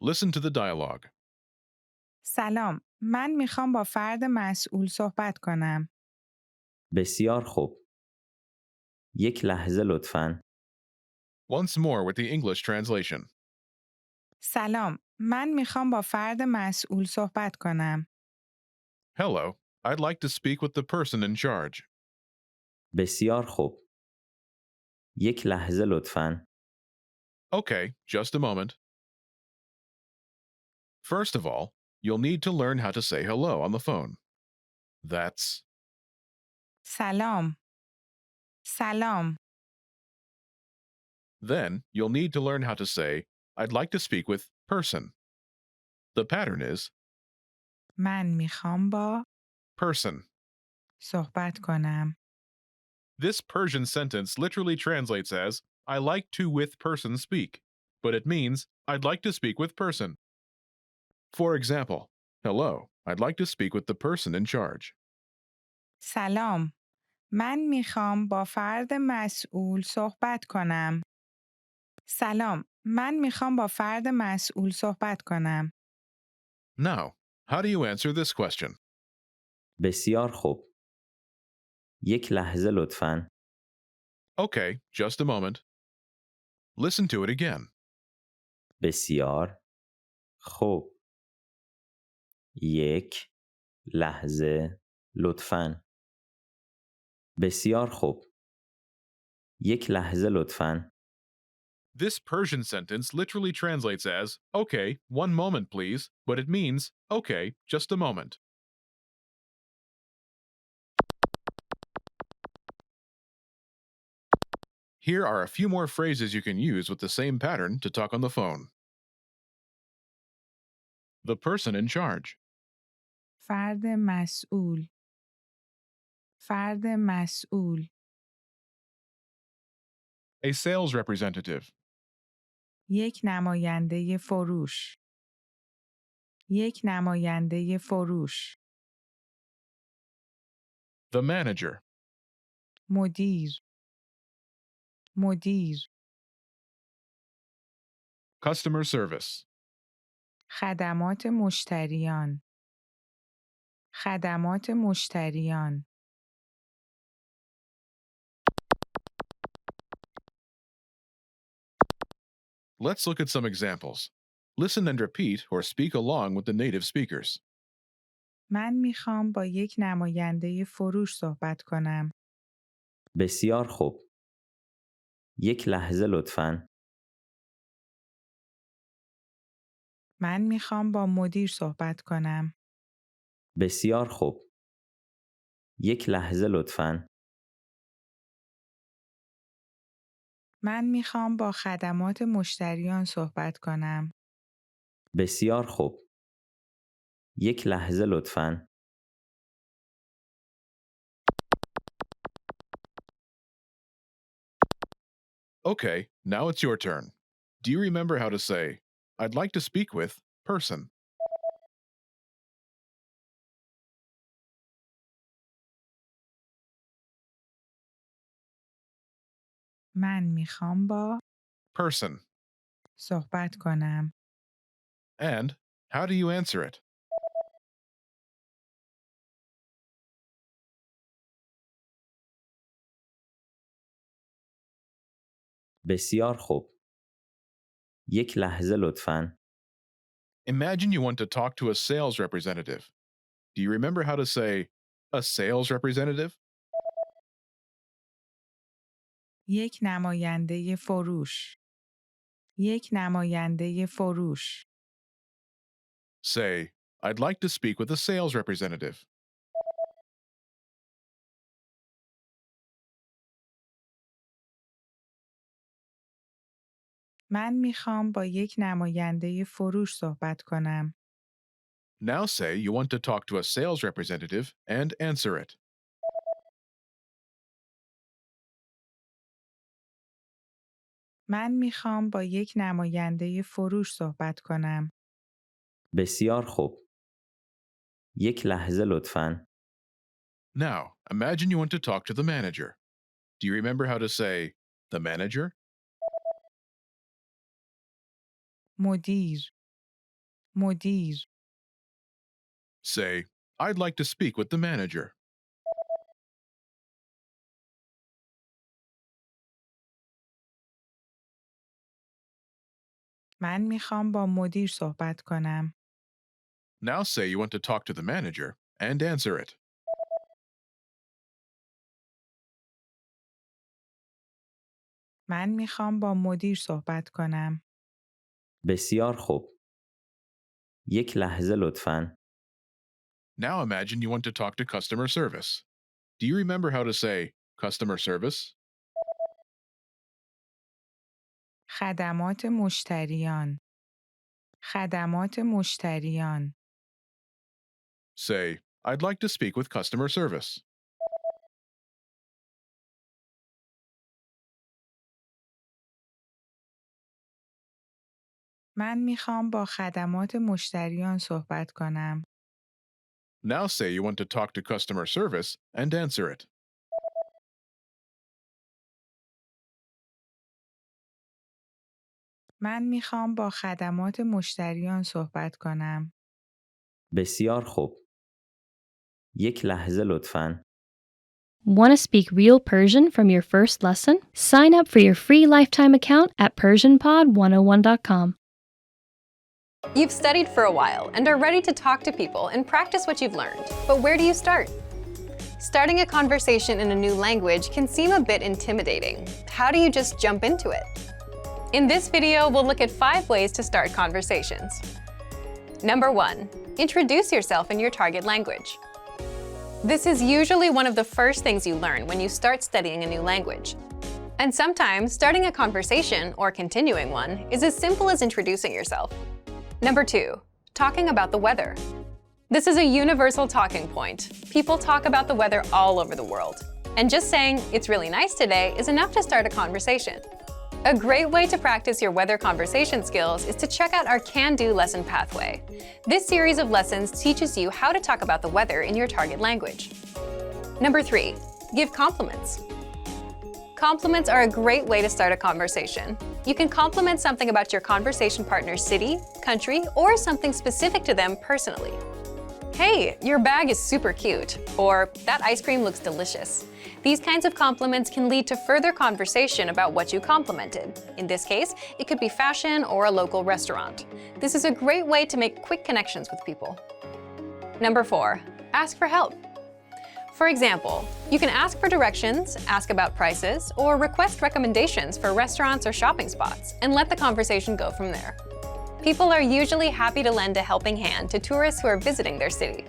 Listen to the dialogue. سلام، من میخوام با فرد مسئول صحبت کنم. بسیار خوب. یک لحظه لطفاً. Once more with the English translation. سلام، من میخوام با فرد مسئول صحبت کنم. Hello, I'd like to speak with the person in charge. بسیار خوب. یک لحظه لطفاً. Okay, just a moment. First of all, you'll need to learn how to say hello on the phone. That's سلام. سلام. Then you'll need to learn how to say, I'd like to speak with person. The pattern is من میخوام با person. صحبت کنم. This Persian sentence literally translates as, I like to with person speak, but it means, I'd like to speak with person. For example, hello, I'd like to speak with the person in charge. سلام. من میخوام با فرد مسئول صحبت کنم. سلام. من میخوام با فرد مسئول صحبت کنم. Now, how do you answer this question? بسیار خوب. یک لحظه لطفاً. Okay, just a moment. Listen to it again. بسیار خوب. یک لحظه لطفاً. بسیار خوب. یک لحظه لطفاً. This Persian sentence literally translates as, okay, one moment please, but it means, okay, just a moment. Here are a few more phrases you can use with the same pattern to talk on the phone. The person in charge. فرد مسئول. فرد مسئول. A sales representative. یک نماینده فروش. یک نماینده فروش. The manager. مدیر. مدیر. Customer service. خدمات مشتریان. خدمات مشتریان. Let's look at some examples. Listen and repeat or speak along with the native speakers. من میخوام با یک نماینده فروش صحبت کنم. بسیار خوب. یک لحظه لطفاً. من میخوام با مدیر صحبت کنم. بسیار خوب. یک لحظه لطفاً. من میخوام با خدمات مشتریان صحبت کنم. بسیار خوب. یک لحظه لطفاً. Okay, now it's your turn. Do you remember how to say, I'd like to speak with person? من میخوام با person. صحبت کنم. And how do you answer it? بسیار خوب. یک لحظه لطفاً. Imagine you want to talk to a sales representative. Do you remember how to say a sales representative? یک نماینده فروش. یک نماینده فروش. Say, I'd like to speak with a sales representative. من میخوام با یک نماینده فروش صحبت کنم. Now say you want to talk to a sales representative and answer it. من میخوام با یک نماینده فروش صحبت کنم. بسیار خوب. یک لحظه لطفاً. Now, imagine you want to talk to the manager. Do you remember how to say the manager? مدیر. مدیر. Say, I'd like to speak with the manager. من میخوام با مدیر صحبت کنم. Now say you want to talk to the manager and answer it. من میخوام با مدیر صحبت کنم. بسیار خوب. یک لحظه لطفاً. Now imagine you want to talk to customer service. Do you remember how to say customer service? خدمات مشتریان. خدمات مشتریان. Say, I'd like to speak with customer service. من میخوام با خدمات مشتریان صحبت کنم. Now say you want to talk to customer service and answer it. من میخوام با خدمات مشتریان صحبت کنم. بسیار خوب. یک لحظه لطفاً. Want to speak real Persian from your first lesson? Sign up for your free lifetime account at PersianPod101.com. You've studied for a while and are ready to talk to people and practice what you've learned. But where do you start? Starting a conversation in a new language can seem a bit intimidating. How do you just jump into it? In this video, we'll look at 5 ways to start conversations. Number 1. Introduce yourself in your target language. This is usually one of the first things you learn when you start studying a new language. And sometimes, starting a conversation, or continuing one, is as simple as introducing yourself. Number 2. Talking about the weather. This is a universal talking point. People talk about the weather all over the world. And just saying, "It's really nice today," is enough to start a conversation. A great way to practice your weather conversation skills is to check out our Can-Do lesson pathway. This series of lessons teaches you how to talk about the weather in your target language. Number 3. Give compliments. Compliments are a great way to start a conversation. You can compliment something about your conversation partner's city, country, or something specific to them personally. "Hey, your bag is super cute," or "That ice cream looks delicious." These kinds of compliments can lead to further conversation about what you complimented. In this case, it could be fashion or a local restaurant. This is a great way to make quick connections with people. Number 4. Ask for help. For example, you can ask for directions, ask about prices, or request recommendations for restaurants or shopping spots, and let the conversation go from there. People are usually happy to lend a helping hand to tourists who are visiting their city.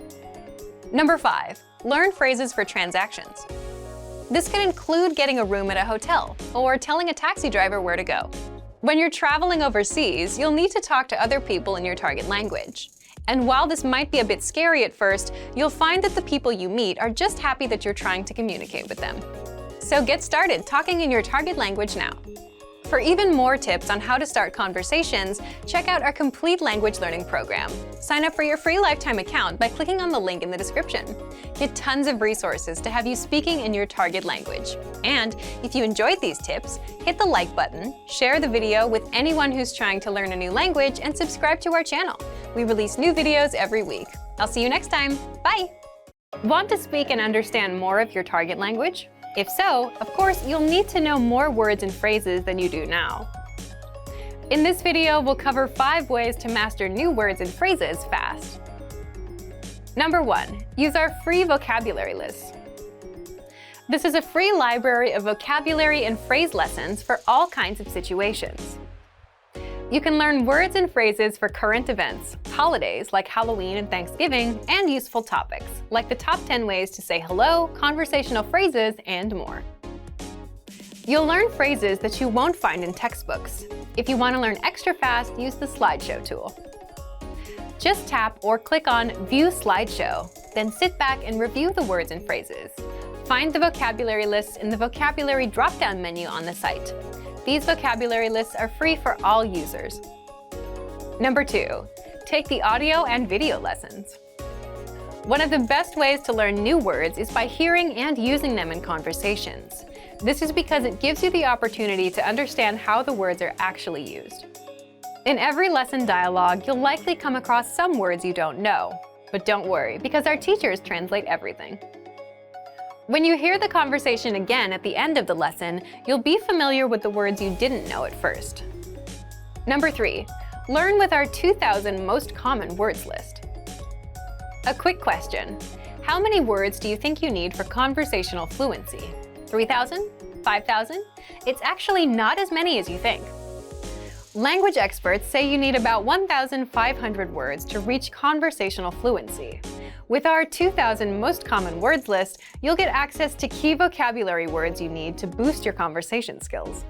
Number 5. Learn phrases for transactions. This can include getting a room at a hotel or telling a taxi driver where to go. When you're traveling overseas, you'll need to talk to other people in your target language. And while this might be a bit scary at first, you'll find that the people you meet are just happy that you're trying to communicate with them. So get started talking in your target language now. For even more tips on how to start conversations, check out our complete language learning program. Sign up for your free lifetime account by clicking on the link in the description. Get tons of resources to have you speaking in your target language. And if you enjoyed these tips, hit the like button, share the video with anyone who's trying to learn a new language, and subscribe to our channel. We release new videos every week. I'll see you next time. Bye! Want to speak and understand more of your target language? If so, of course, you'll need to know more words and phrases than you do now. In this video, we'll cover 5 ways to master new words and phrases fast. Number 1. Use our free vocabulary list. This is a free library of vocabulary and phrase lessons for all kinds of situations. You can learn words and phrases for current events, holidays like Halloween and Thanksgiving, and useful topics like the top 10 ways to say hello, conversational phrases, and more. You'll learn phrases that you won't find in textbooks. If you want to learn extra fast, use the slideshow tool. Just tap or click on View Slideshow, then sit back and review the words and phrases. Find the vocabulary list in the vocabulary drop-down menu on the site. These vocabulary lists are free for all users. Number 2. Take the audio and video lessons. One of the best ways to learn new words is by hearing and using them in conversations. This is because it gives you the opportunity to understand how the words are actually used. In every lesson dialogue, you'll likely come across some words you don't know. But don't worry, because our teachers translate everything. When you hear the conversation again at the end of the lesson, you'll be familiar with the words you didn't know at first. Number 3. Learn with our 2,000 most common words list. A quick question. How many words do you think you need for conversational fluency? 3,000? 5,000? It's actually not as many as you think. Language experts say you need about 1,500 words to reach conversational fluency. With our 2,000 most common words list, you'll get access to key vocabulary words you need to boost your conversation skills.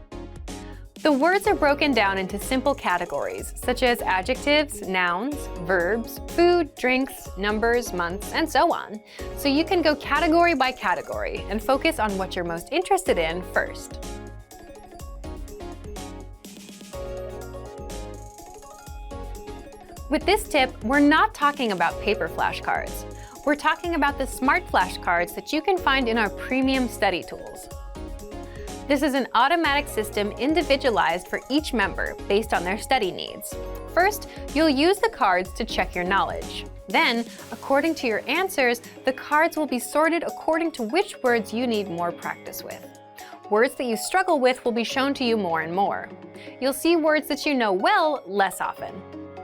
The words are broken down into simple categories, such as adjectives, nouns, verbs, food, drinks, numbers, months, and so on. So you can go category by category and focus on what you're most interested in first. With this tip, we're not talking about paper flashcards. We're talking about the smart flashcards that you can find in our premium study tools. This is an automatic system individualized for each member based on their study needs. First, you'll use the cards to check your knowledge. Then, according to your answers, the cards will be sorted according to which words you need more practice with. Words that you struggle with will be shown to you more and more. You'll see words that you know well less often.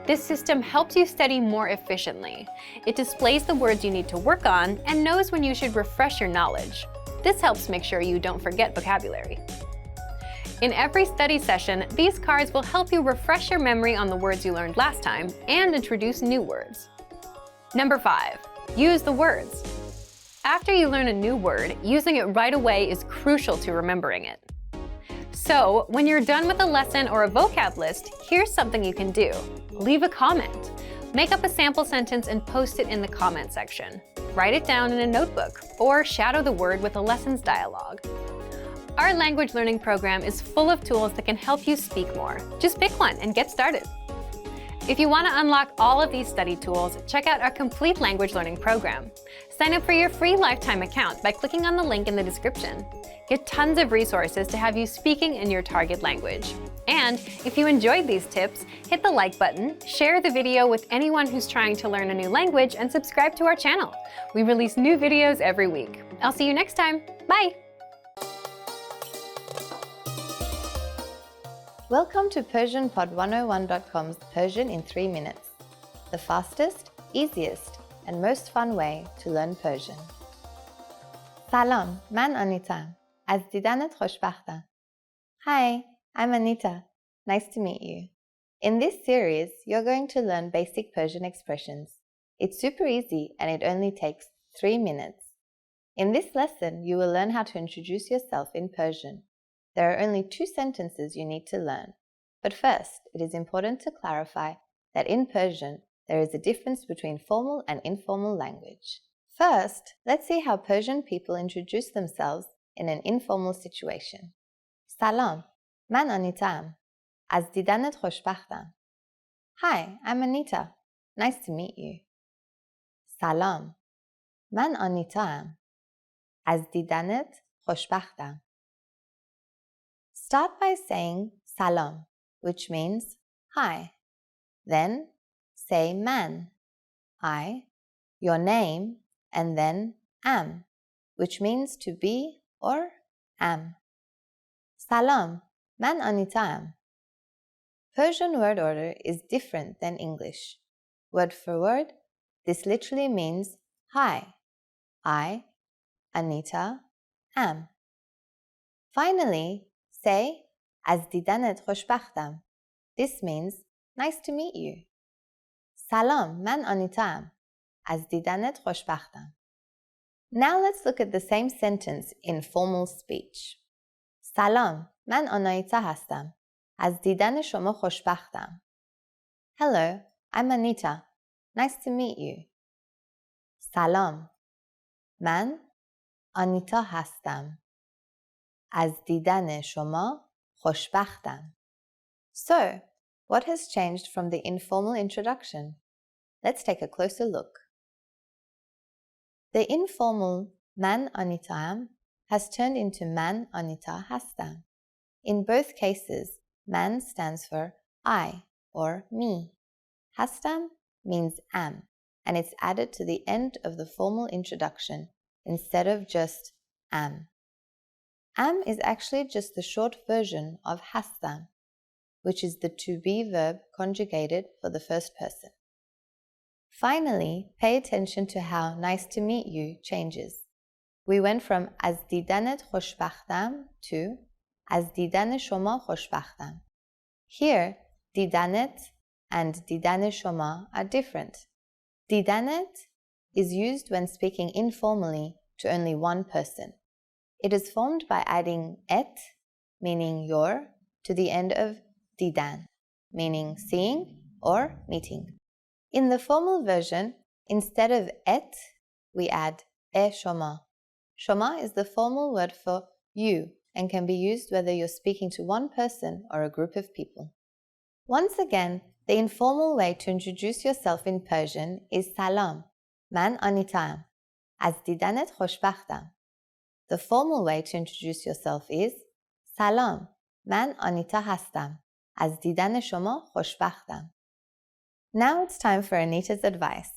This system helps you study more efficiently. It displays the words you need to work on and knows when you should refresh your knowledge. This helps make sure you don't forget vocabulary. In every study session, these cards will help you refresh your memory on the words you learned last time and introduce new words. Number 5. Use the words. After you learn a new word, using it right away is crucial to remembering it. So, when you're done with a lesson or a vocab list, here's something you can do. Leave a comment. Make up a sample sentence and post it in the comment section. Write it down in a notebook, or shadow the word with a lessons dialogue. Our language learning program is full of tools that can help you speak more. Just pick one and get started. If you want to unlock all of these study tools, check out our complete language learning program. Sign up for your free lifetime account by clicking on the link in the description. Get tons of resources to have you speaking in your target language. And if you enjoyed these tips, hit the like button, share the video with anyone who's trying to learn a new language, and subscribe to our channel. We release new videos every week. I'll see you next time. Bye! Welcome to PersianPod101.com's Persian in 3 minutes, the fastest, easiest, and most fun way to learn Persian. سلام، من آنیتام. از دیدنت خوشبختم. Hi, I'm Anita. Nice to meet you. In this series, you're going to learn basic Persian expressions. It's super easy and it only takes 3 minutes. In this lesson, you will learn how to introduce yourself in Persian. There are only 2 sentences you need to learn. But first, it is important to clarify that in Persian, there is a difference between formal and informal language. First, let's see how Persian people introduce themselves in an informal situation. Salam, من آنیتام. از دیدنت خوشبختم. Hi, I'm Anita. Nice to meet you. سلام. من آنیتام. از دیدنت خوشبختم. Start by saying salam, which means hi. Then say man, I, your name, and then am, which means to be or am. Salam, man Anitaam. Persian word order is different than English. Word for word, this literally means hi, I, Anita, am. Finally, say از دیدنت خوشبختم. This means nice to meet you. سلام من آنیتام. از دیدنت خوشبختم. Now let's look at the same sentence in formal speech. سلام من آنایتا هستم. از دیدن شما خوشبختم. Hello, I'm Anita. Nice to meet you. سلام من آنیتا هستم. از دیدن شما خوشبختم. So, what has changed from the informal introduction? Let's take a closer look. The informal man Anitaam has turned into man Anita hastam. In both cases, man stands for I or me. Hastam means am, and it's added to the end of the formal introduction instead of just am. Am is actually just the short version of hastam, which is the to be verb conjugated for the first person. Finally, pay attention to how nice to meet you changes. We went from از دیدنت خوشبختم to از دیدن شما خوشبختم. Here, دیدنت and دیدن شما are different. دیدنت is used when speaking informally to only one person. It is formed by adding et, meaning your, to the end of دیدن, meaning seeing or meeting. In the formal version, instead of et, we add شما. Shoma is the formal word for you and can be used whether you're speaking to one person or a group of people. Once again, the informal way to introduce yourself in Persian is salam, man Anitaam. Az didanet خوشبختم. The formal way to introduce yourself is salam, man Anita hastam. Az دیدن شما خوشبختم. Now it's time for Anita's advice.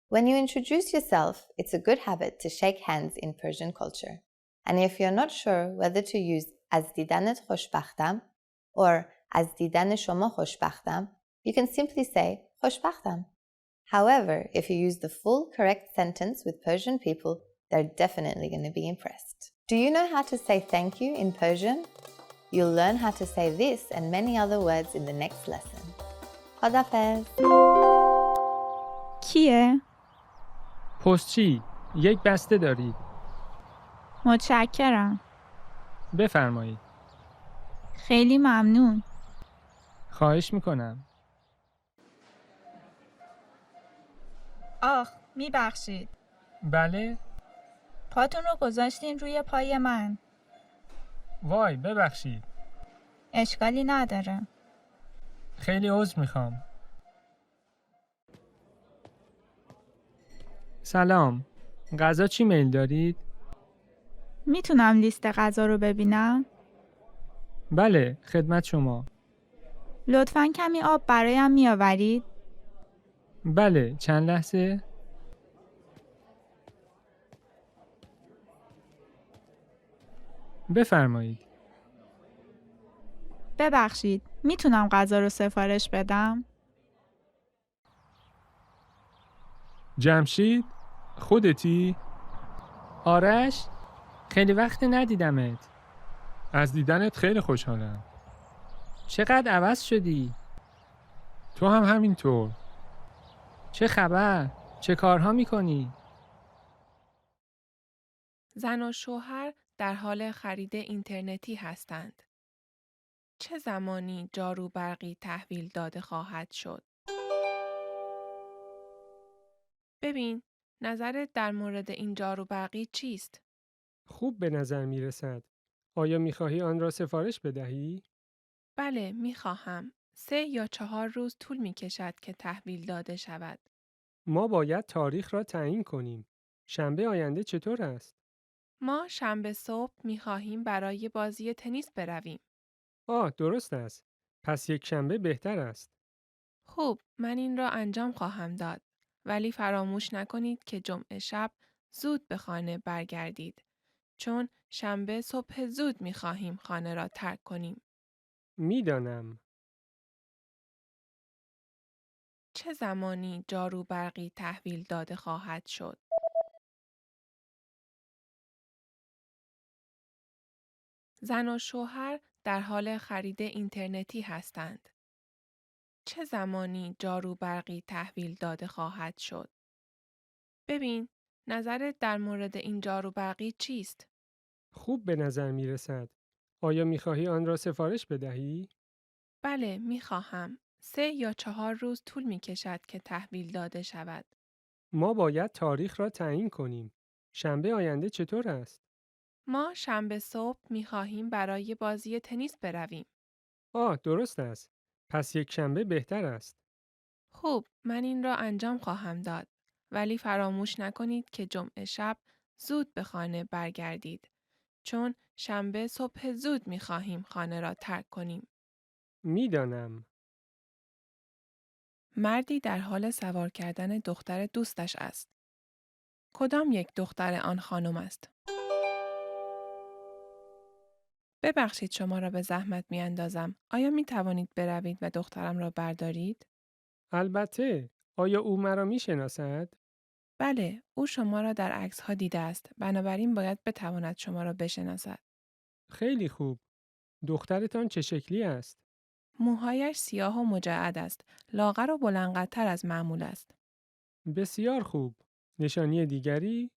When you introduce yourself, it's a good habit to shake hands in Persian culture. And if you're not sure whether to use از دیدنت خوشبختم or از دیدن شما خوشبختم, you can simply say خوشبختم. However, if you use the full correct sentence with Persian people, they're definitely going to be impressed. Do you know how to say thank you in Persian? You'll learn how to say this and many other words in the next lesson. خداحافظ. کیه؟ پستچی یک بسته دارید. متشکرم. بفرمایید. خیلی ممنون. خواهش میکنم. آخ، میبخشید. بله؟ پاتون رو گذاشتین روی پای من. وای ببخشید. اشکالی نداره. خیلی عذر میخوام. سلام. غذا چی میل دارید؟ میتونم لیست غذا رو ببینم؟ بله، خدمت شما. لطفاً کمی آب برایم میآورید؟ بله، چند لحظه؟ بفرمایید. ببخشید، میتونم غذا رو سفارش بدم؟ جمشید؟ خودتی؟ آرش؟ خیلی وقت ندیدمت. از دیدنت خیلی خوشحالم. چقدر عوض شدی؟ تو هم همینطور. چه خبر؟ چه کارها میکنی؟ زن و شوهر در حال خرید اینترنتی هستند. چه زمانی جارو برقی تحویل داده خواهد شد؟ ببین، نظرت در مورد این جارو برقی چیست؟ خوب به نظر میرسد. آیا میخواهی آن را سفارش بدهی؟ بله، می خواهم. 3 یا 4 روز طول می کشد که تحویل داده شود. ما باید تاریخ را تعیین کنیم. شنبه آینده چطور است؟ ما شنبه صبح می خواهیم برای بازی تنیس برویم. درست است. پس یک شنبه بهتر است. خوب، من این را انجام خواهم داد. ولی فراموش نکنید که جمعه شب زود به خانه برگردید. چون شنبه صبح زود می خواهیم خانه را ترک کنیم. میدانم. چه زمانی جارو برقی تحویل داده خواهد شد؟ زن و شوهر در حال خرید اینترنتی هستند. چه زمانی جارو برقی تحویل داده خواهد شد؟ ببین، نظرت در مورد این جارو برقی چیست؟ خوب به نظر می رسد. آیا می خواهی آن را سفارش بدهی؟ بله، می خواهم. 3 یا 4 روز طول می کشد که تحویل داده شود. ما باید تاریخ را تعیین کنیم. شنبه آینده چطور است؟ ما شنبه صبح می خواهیم برای بازی تنیس برویم. درست است. پس یک شنبه بهتر است. خوب، من این را انجام خواهم داد. ولی فراموش نکنید که جمعه شب زود به خانه برگردید. چون شنبه صبح زود می خواهیم خانه را ترک کنیم. میدانم. مردی در حال سوار کردن دختر دوستش است. کدام یک دختر آن خانم است؟ ببخشید شما را به زحمت می اندازم. آیا می توانید بروید و دخترم را بردارید؟ البته. آیا او مرا می شناسد؟ بله، او شما را در عکس‌ها دیده است. بنابراین باید بتواند شما را بشناسد. خیلی خوب. دخترتان چه شکلی است؟ موهایش سیاه و مجعد است. لاغر و بلندقدتر از معمول است. بسیار خوب. نشانی دیگری؟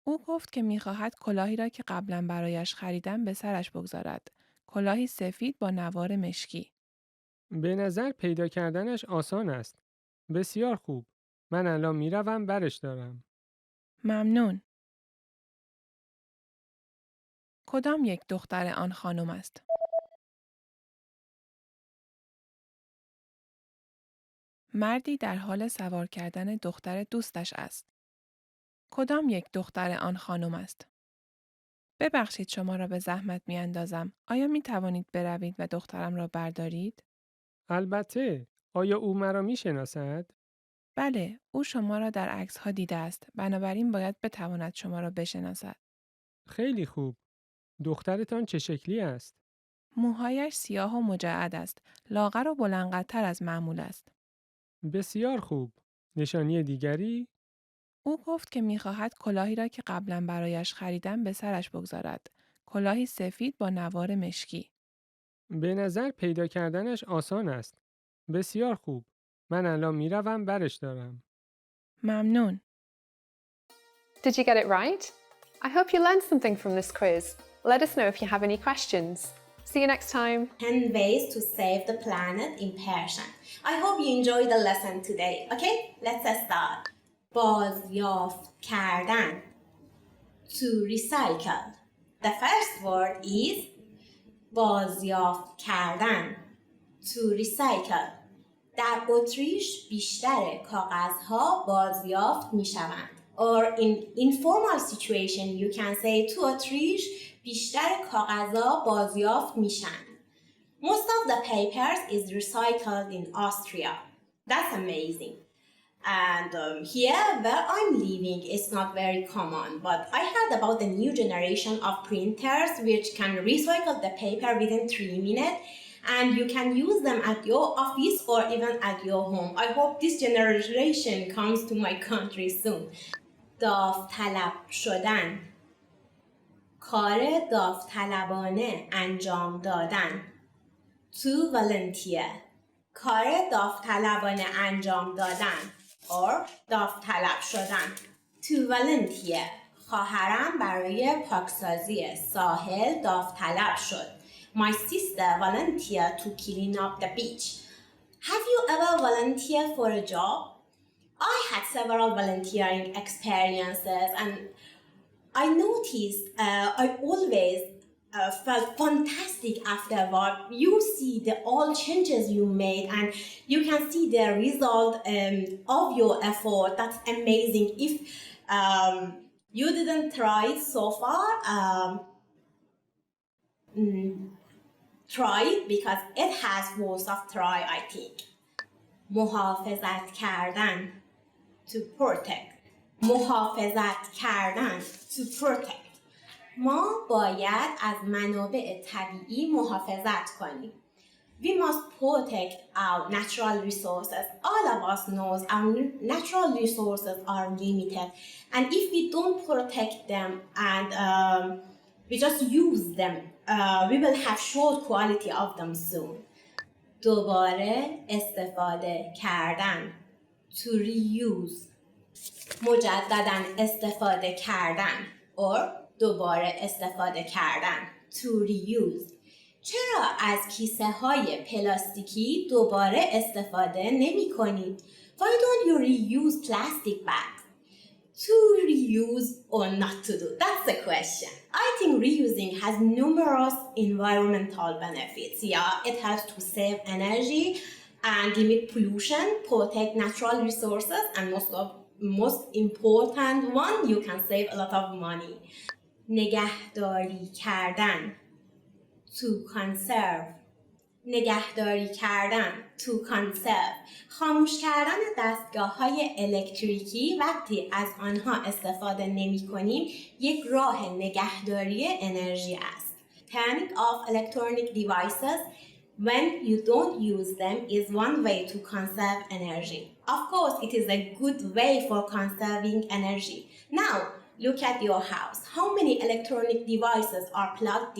او گفت که می‌خواهد کلاهی را که قبلا برایش خریدم به سرش بگذارد. کلاهی سفید با نوار مشکی. به نظر پیدا کردنش آسان است. بسیار خوب. من الان میروم برش دارم. ممنون. کدام یک دختر آن خانم است؟ مردی در حال سوار کردن دختر دوستش است. کدام یک دختر آن خانم است؟ ببخشید شما را به زحمت می اندازم. آیا می توانید بروید و دخترم را بردارید؟ البته. آیا او مرا می شناسد؟ بله، او شما را در عکس‌ها دیده است. بنابراین باید بتواند شما را بشناسد. خیلی خوب. دخترتان چه شکلی است؟ موهایش سیاه و مجعد است. لاغر و بلندقدتر از معمول است. بسیار خوب. نشانی دیگری؟ او گفت که می‌خواهد کلاهی را که قبلا برایش خریدم به سرش بگذارد. کلاهی سفید با نوار مشکی. به نظر پیدا کردنش آسان است. بسیار خوب. من الان میروم برش دارم. ممنون. Did you get it right? I hope you learned something from this quiz. Let us know if you have any questions. See you next time. 10 ways to save the planet in Persian. I hope you enjoyed the lesson today. Okay, let's start. بازیافت کردن. To recycle. The first word is بازیافت کردن. To recycle. در اتریش بیشتر کاغذها بازیافت می شوند. Or in informal situation you can say تو اتریش بیشتر کاغذها بازیافت میشن. Most of the papers is recycled in Austria. That's amazing. And here where I'm living it's not very common, but I heard about the new generation of printers which can recycle the paper within 3 minutes and you can use them at your office or even at your home. I hope this generation comes to my country soon. داوطلب شدن. کار داوطلبانه انجام دادن. To volunteer. کار داوطلبانه انجام دادن. Or داوطلب شدن. To volunteer. خواهرم برای پاکسازی ساحل داوطلب شد. My sister volunteered to clean up the beach. Have you ever volunteered for a job? I had several volunteering experiences and I noticed I always felt fantastic afterward. You see the all changes you made, and you can see the result of your effort. That's amazing. If you didn't try it so far, try it because it has worth of try, I think. محافظت کردن to protect. محافظت کردن to protect. ما باید از منابع طبیعی محافظت کنیم. We must protect our natural resources. All of us knows our natural resources are limited, and if we don't protect them and we just use them, we will have short quality of them soon. دوباره استفاده کردن to reuse. مجددا استفاده کردن or دوباره استفاده کردن to reuse. چرا از کیسه های پلاستیکی دوباره استفاده نمی کنید؟ Why don't you reuse plastic bags? To reuse or not to do? That's the question. I think reusing has numerous environmental benefits. Yeah, it helps to save energy and limit pollution, protect natural resources, and most important one, you can save a lot of money. نگهداری کردن to conserve. نگهداری کردن to conserve. خاموش کردن دستگاه‌های الکتریکی وقتی از آنها استفاده نمی‌کنیم یک راه نگهداری انرژی است. Turning off electronic devices when you don't use them is one way to conserve energy. Of course, it is a good way for conserving energy. Now, look at your house. How many electronic devices are plugged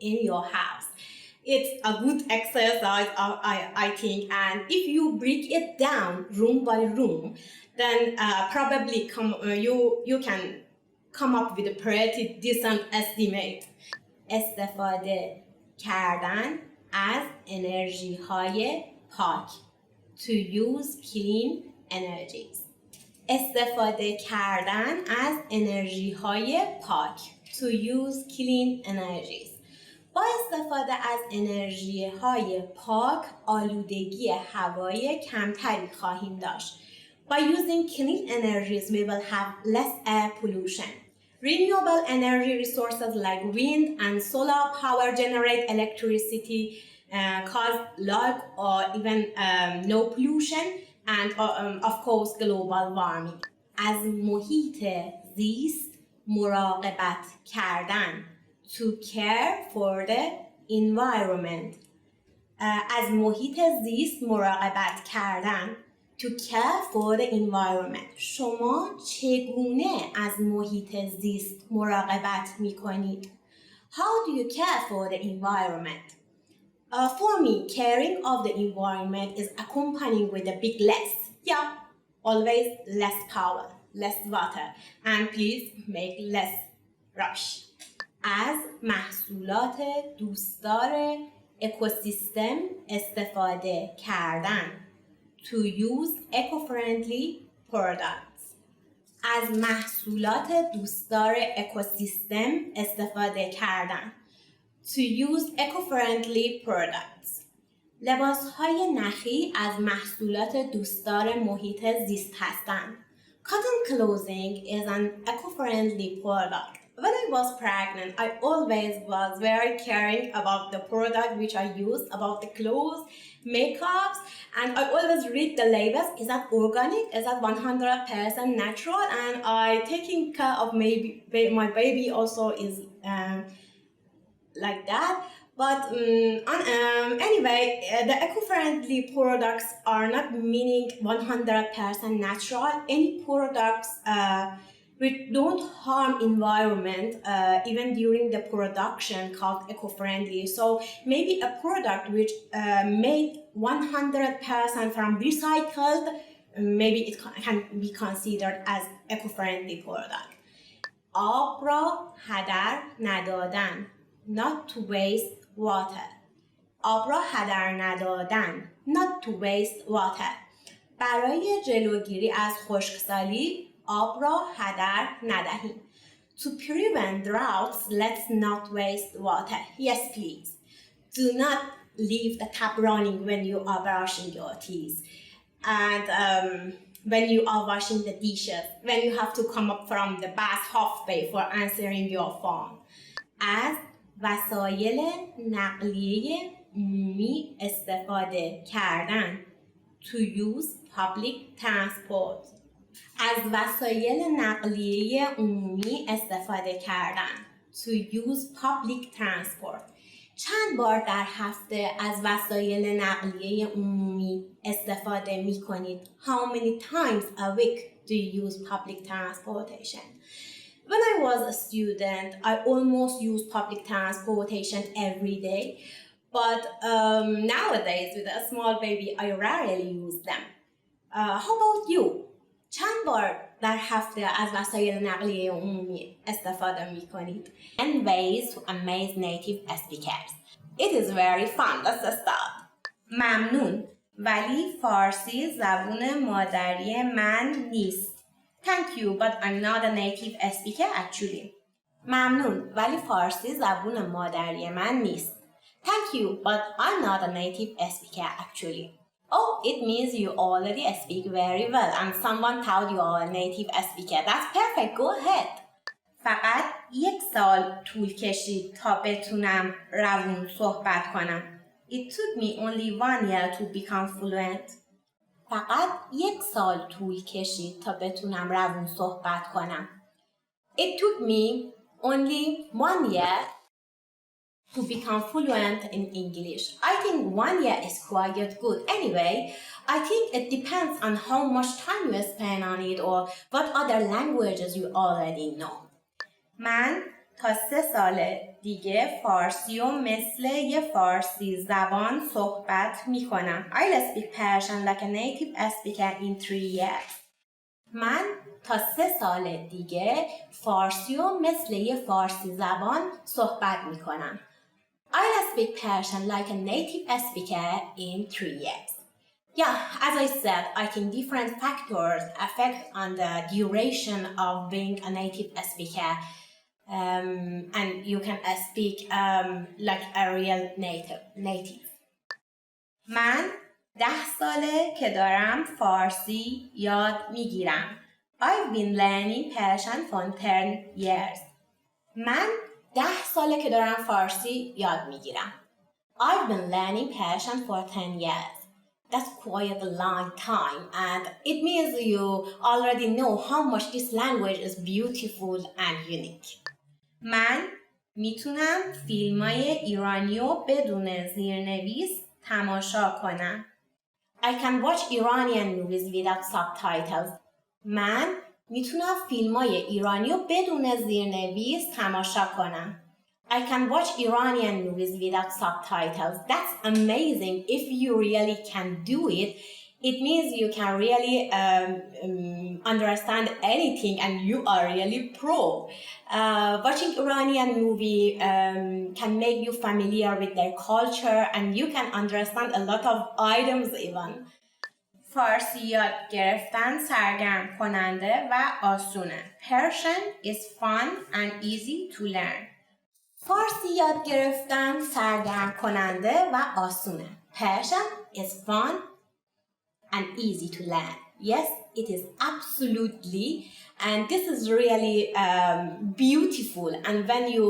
in your house? It's a good exercise, I think. And if you break it down room by room, then probably you can come up with a pretty decent estimate. استفاده کردن از انرژی های پاک. To use clean energies. استفاده کردن از انرژی های پاک. To use clean energies. با استفاده از انرژی های پاک آلودگی هوای کمتری خواهیم داشت. By using clean energies we will have less air pollution. Renewable energy resources like wind and solar power generate electricity, cause low or even no pollution and of course global warming. از محیط زیست مراقبت کردن. To care for the environment. از محیط زیست مراقبت کردن. To care for the environment. شما چگونه از محیط زیست مراقبت می کنید؟ How do you care for the environment? For me, caring of the environment is accompanying with a big less. Yeah, always less power, less water, and please make less rush. از محصولات دوستدار اکوسیستم استفاده کردن. To use eco-friendly products. از محصولات دوستدار اکوسیستم استفاده کردن. To use eco-friendly products. لباسهای نخی از محصولات دوستدار محیط زیست هستند. Cotton clothing is an eco-friendly product. When I was pregnant, I always was very caring about the product which I used, about the clothes, makeups, and I always read the labels. Is that organic? Is that 100% natural? And I taking care of my baby also is like that. But anyway, the eco-friendly products are not meaning 100% natural. Any products which don't harm environment even during the production called eco-friendly. So maybe a product which made 100% from recycled, maybe it can be considered as eco-friendly product. آب را هدر ندادن. Not to waste water. آب را هدر ندادن. Not to waste water. برای جلوگیری از خشکسالی آب را هدر ندهیم. To prevent droughts, let's not waste water. Yes, please. Do not leave the tap running when you are brushing your teeth. And when you are washing the dishes, when you have to come up from the bath halfway for answering your phone. از وسایل نقلیه عمومی استفاده کردن. To use public transport. از وسایل نقلیه عمومی استفاده کردن. To use public transport. چند بار در هفته از وسایل نقلیه عمومی استفاده می کنید؟ How many times a week do you use public transportation? When I was a student, I almost used public transportation every day. But nowadays, with a small baby, I rarely use them. How about you? چند بار در هفته از وسایل نقلیه عمومی استفاده می کنید؟ 10 ways to amaze native speakers. It is very fun. Let's start. ممنون، ولی فارسی زبون مادری من نیست. Thank you, but I'm not a native speaker actually. ممنون، ولی فارسی زبون مادری من نیست. Thank you, but I'm not a native speaker actually. Oh, it means you already speak very well and someone told you are a native speaker. That's perfect. Go ahead. فقط 1 سال طول کشید تا بتونم روون صحبت کنم. It took me only 1 year to become fluent. فقط 1 سال طول کشید تا بتونم روون صحبت کنم. It took me only 1 year to become fluent in English. I think 1 year is quite good. Anyway, I think it depends on how much time you spend on it or what other languages you already know. من تا 3 سال دیگه فارسی و مثل یه فارسی زبان صحبت می کنم. I'll speak Persian like a native speaker in 3 years. من تا 3 سال دیگه فارسی و مثل یه فارسی زبان صحبت می کنم. I'll speak Persian like a native speaker in 3 years. Yeah, as I said, I think different factors affect on the duration of being a native speaker. And you can speak like a real native. من 10 ساله که دارم فارسی یاد میگیرم. I've been learning Persian for 10 years. من 10 ساله که دارم فارسی یاد میگیرم. I've been learning Persian for 10 years. That's quite a long time and it means you already know how much this language is beautiful and unique. من میتونم فیلمای ایرانی رو بدون زیرنویس تماشا کنم. I can watch Iranian movies without subtitles. من میتونم فیلمای ایرانی رو بدون زیرنویس تماشا کنم. I can watch Iranian movies without subtitles. That's amazing. If you really can do it, it means you can really understand anything and you are really pro. Watching Iranian movie can make you familiar with their culture and you can understand a lot of items even. فارسی یاد گرفتن سرگرم کننده و آسونه. Persian is fun and easy to learn. فارسی یاد گرفتن سرگرم کننده و آسونه. Persian is fun and easy to learn. Yes, it is absolutely, and this is really beautiful. And when you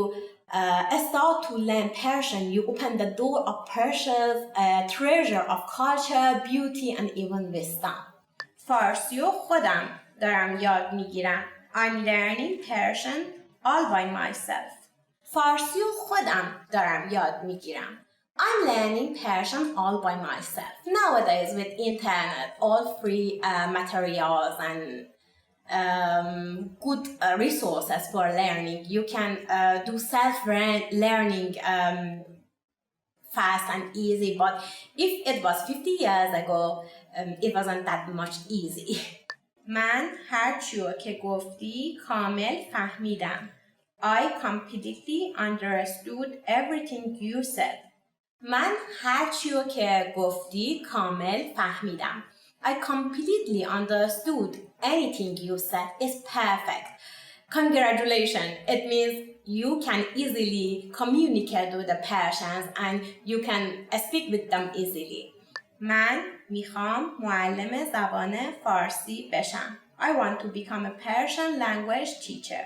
start to learn Persian, you open the door of Persia's treasure of culture, beauty, and even wisdom. فارسی رو خودم دارم یاد میگیرم. I'm learning Persian all by myself. فارسی رو خودم دارم یاد میگیرم. I'm learning Persian all by myself. Nowadays with internet, all free materials and good resources for learning, you can do self-learning fast and easy. But if it was 50 years ago, it wasn't that much easy. من هر چیو که گفتی کامل فهمیدم. I completely understood everything you said. من هر چیو که گفتی کامل فهمیدم. I completely understood anything you said. It's perfect. Congratulations. It means you can easily communicate with the Persians and you can speak with them easily. من میخوام معلم زبان فارسی بشم. I want to become a Persian language teacher.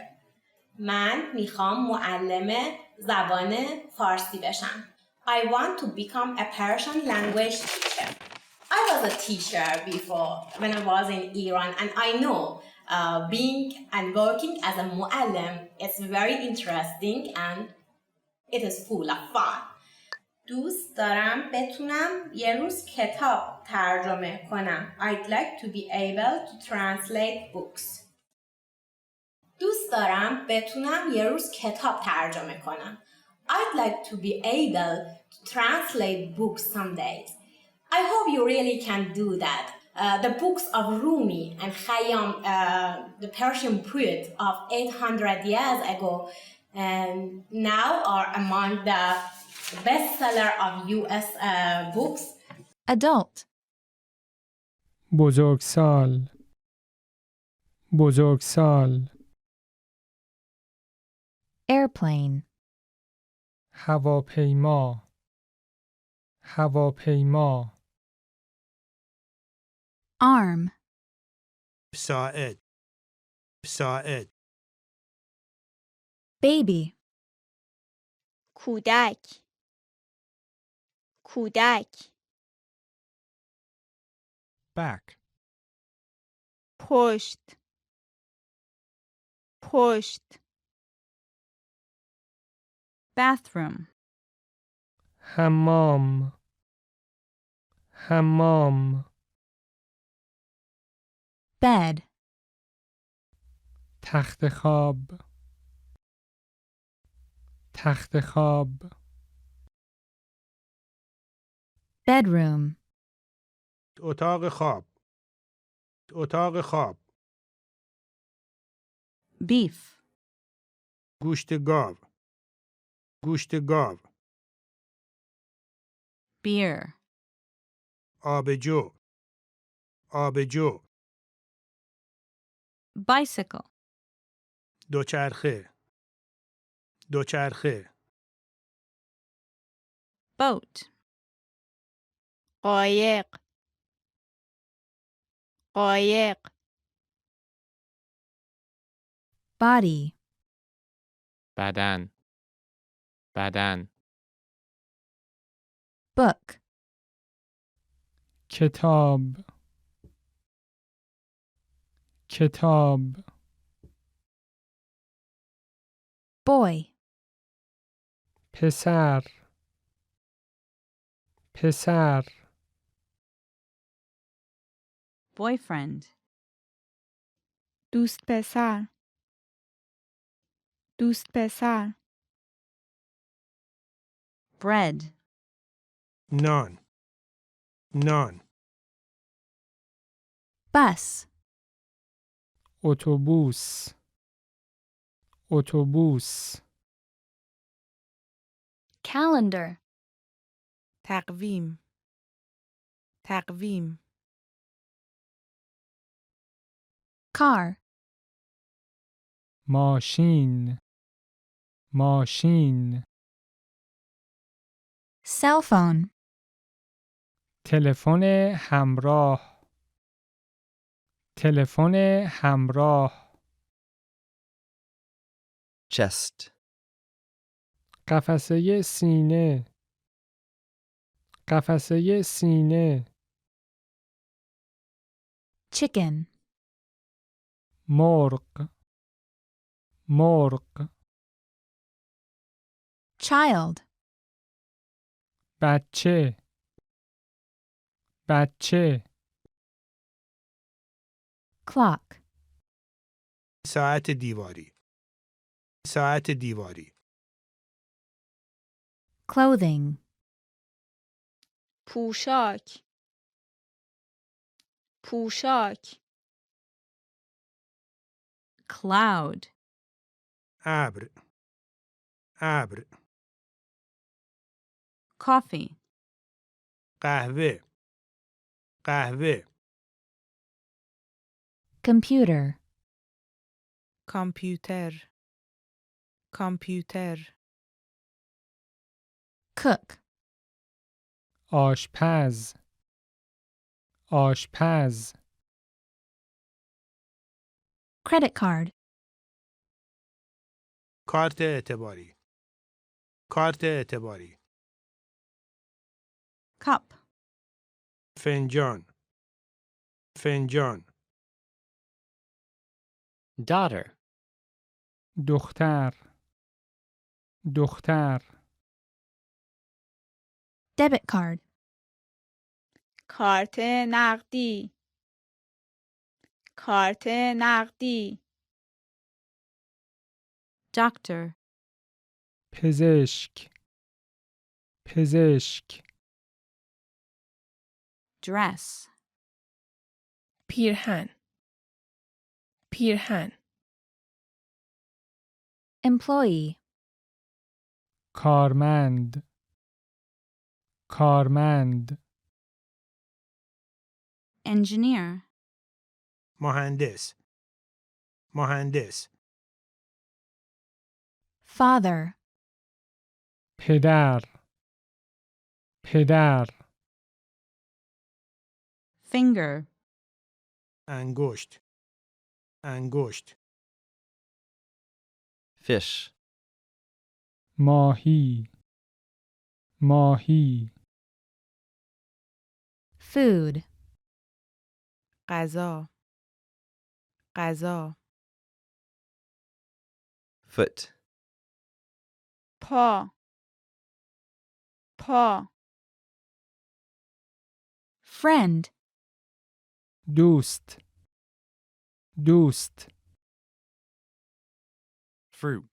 من میخوام معلم زبان فارسی بشم. I want to become a Persian language teacher. I was a teacher before when I was in Iran, and I know being and working as a muallim is very interesting and it is full of fun. دوست دارم بتونم یه روز کتاب ترجمه کنم. I'd like to be able to translate books. دوست دارم بتونم یه روز کتاب ترجمه کنم. I'd like to be able to translate books some days. I hope you really can do that. The books of Rumi and Khayyam, the Persian poet of 800 years ago, now are among the bestseller of US books. Adult. بزرگسال بزرگسال Airplane. هواپیما هواپیما Arm. ساعد ساعد Baby. کودک کودک back, پشت پشت Bathroom. حمام حمام Bed. تخت خواب تخت خواب Bedroom. اتاق خواب اتاق خواب Beef. گوشت گاو گوشت گاو Beer. آبجو آبجو Bicycle. دوچرخه دوچرخه Boat. قایق قایق Body. بدن بدن Book. کتاب کتاب Boy. پسر پسر Boyfriend. دوست پسر دوست پسر Bread. نان نان Bus. اتوبوس اتوبوس Calendar. تقویم تقویم Car. ماشین ماشین Cell phone. تلفن همراه تلفن همراه chest, قفسه سینه قفسه سینه Chicken. مرغ مرغ Child. بچه بچه Clock. ساعت دیواری ساعت دیواری Clothing. پوشاک پوشاک Cloud. ابر ابر Coffee. قهوه قهوه Computer. کامپیوتر کامپیوتر cook, آشپز آشپز credit card, کارت اعتباری کارت اعتباری cup, فنجان فنجان daughter, دختر دختر debit card, کارت نقدی کارت نقدی doctor, پزشک پزشک dress, پیرهن پیرهن employee, کارمند کارمند engineer, مهندس مهندس father, پدر پدر finger, انگشت انگشت fish, ماهی ماهی food, غذا غذا foot, پا پا friend, دوست دوست Fruit.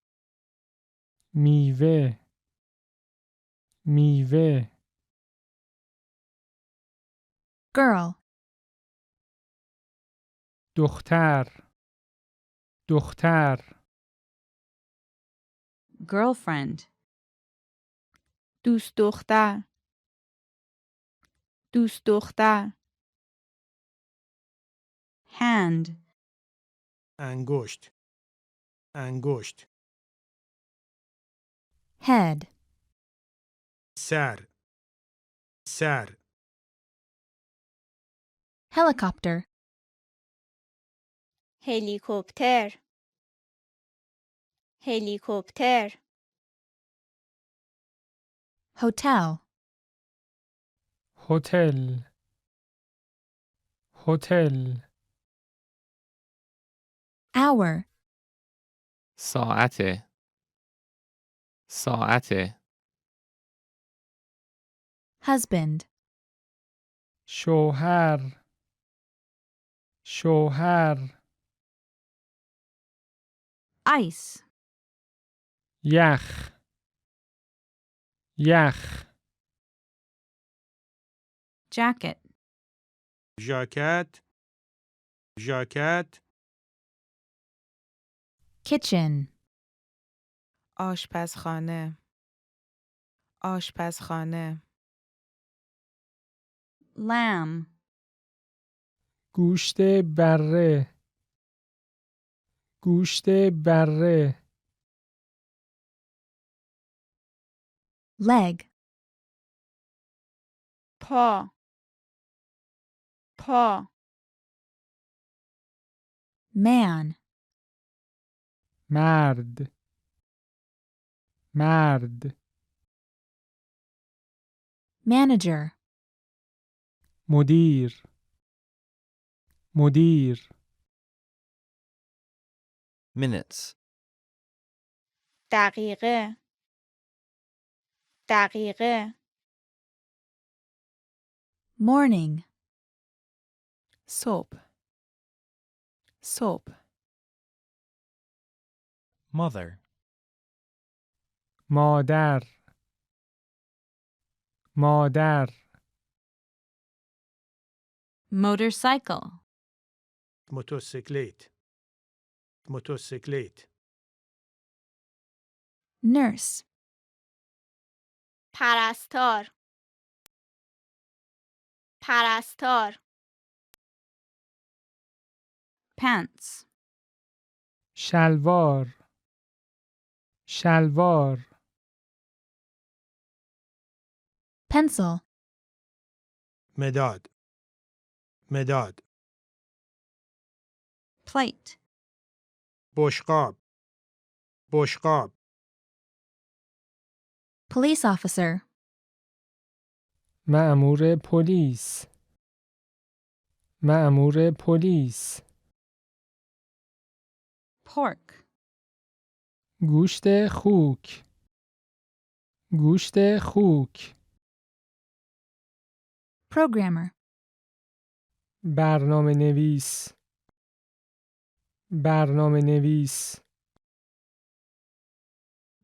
میوه میوه girl, دختر دختر girlfriend, دوست دختر دوست دختر hand, انگشت انگشت head, سر سر helicopter, هلیکوپتر هلیکوپتر hotel, هتل هتل hour, ساعت ساعت husband, شوهر شوهر ice, یخ یخ jacket, ژاکت ژاکت kitchen, آشپزخانه آشپزخانه lamb, گوشت بره گوشت بره leg, پا پا man, مرد مرد manager, مدیر مدیر minutes, دقیقه دقیقه morning, صبح صبح Mother. مادر مادر motorcycle, موتورسیکلت موتورسیکلت nurse, پرستار پرستار pants, شلوار شلوار pencil, مداد مداد plate, بشقاب بشقاب police officer, مأمور پلیس مأمور پلیس pork, گوشت خوک گوشت خوک programmer, برنامه نویس برنامه نویس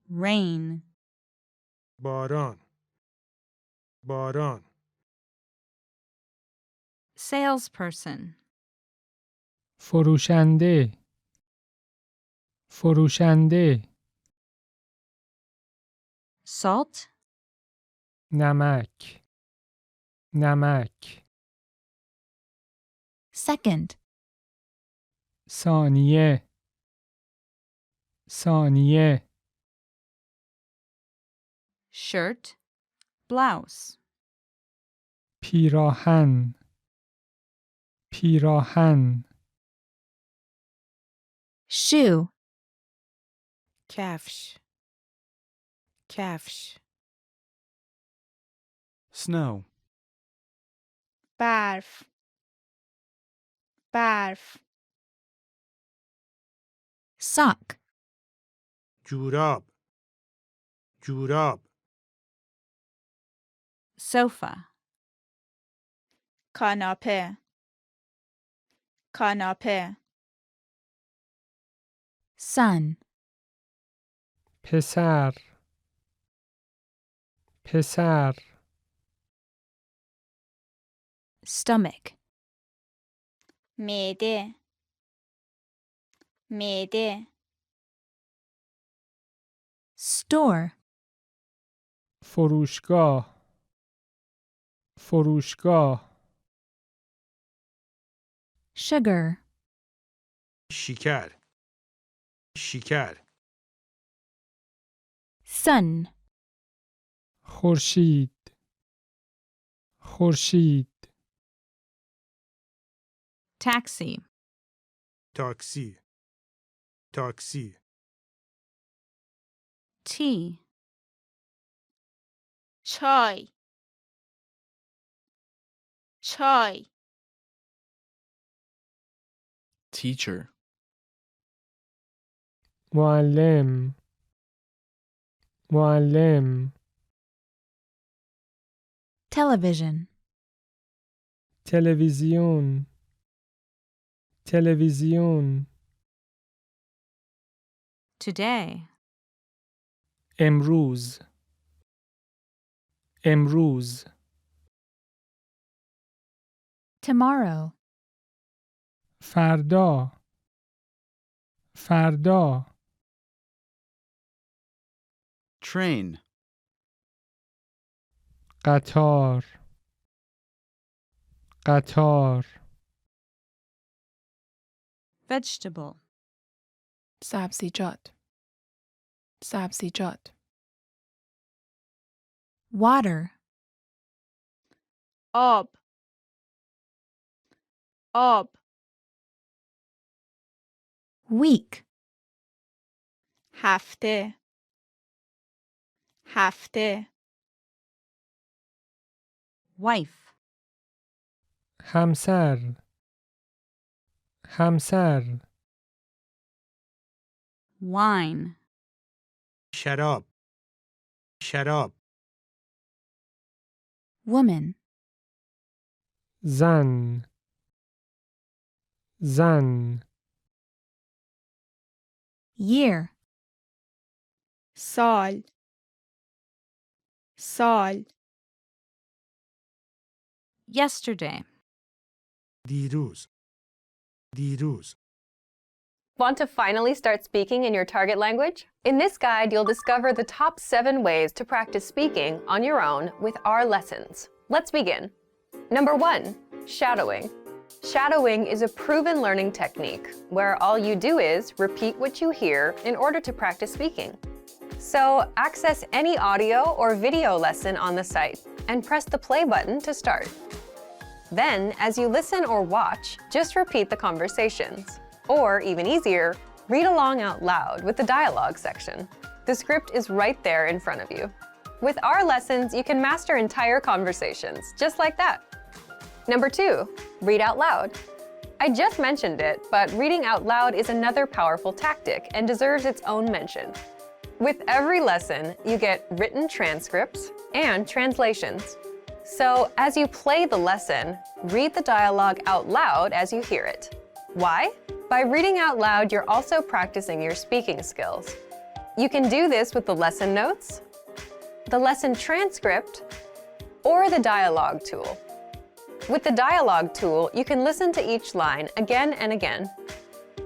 rain, باران باران salesperson, فروشنده فروشنده salt, نمک نمک second, ثانیه ثانیه shirt, blouse, پیراهن پیراهن shoe, کفش کفش Snow. برف برف sock, جوراب جوراب sofa, کاناپه کاناپه sun, پسر پسر stomach, معده معده store, فروشگاه فروشگاه sugar, شکر شکر sun, خورشید خورشید taxi, تاکسی تاکسی tea, چای چای Teacher. معلم معلم television, تلویزیون تلویزیون today, امروز امروز tomorrow, فردا فردا Train. قطار قطار vegetable, سبزیجات سبزیجات water, آب آب week, هفته هفته wife, همسر همسر wine, شراب شراب woman, زن زن year, سال سال yesterday, دیروز دیروز Want to finally start speaking in your target language? In this guide, you'll discover the top 7 ways to practice speaking on your own with our lessons. Let's begin. Number 1, shadowing. Shadowing is a proven learning technique where all you do is repeat what you hear in order to practice speaking. So access any audio or video lesson on the site and press the play button to start. Then, as you listen or watch, just repeat the conversations. Or, even easier, read along out loud with the dialogue section. The script is right there in front of you. With our lessons, you can master entire conversations, just like that. Number 2, read out loud. I just mentioned it, but reading out loud is another powerful tactic and deserves its own mention. With every lesson, you get written transcripts and translations. So, as you play the lesson, read the dialogue out loud as you hear it. Why? By reading out loud, you're also practicing your speaking skills. You can do this with the lesson notes, the lesson transcript, or the dialogue tool. With the dialogue tool, you can listen to each line again and again,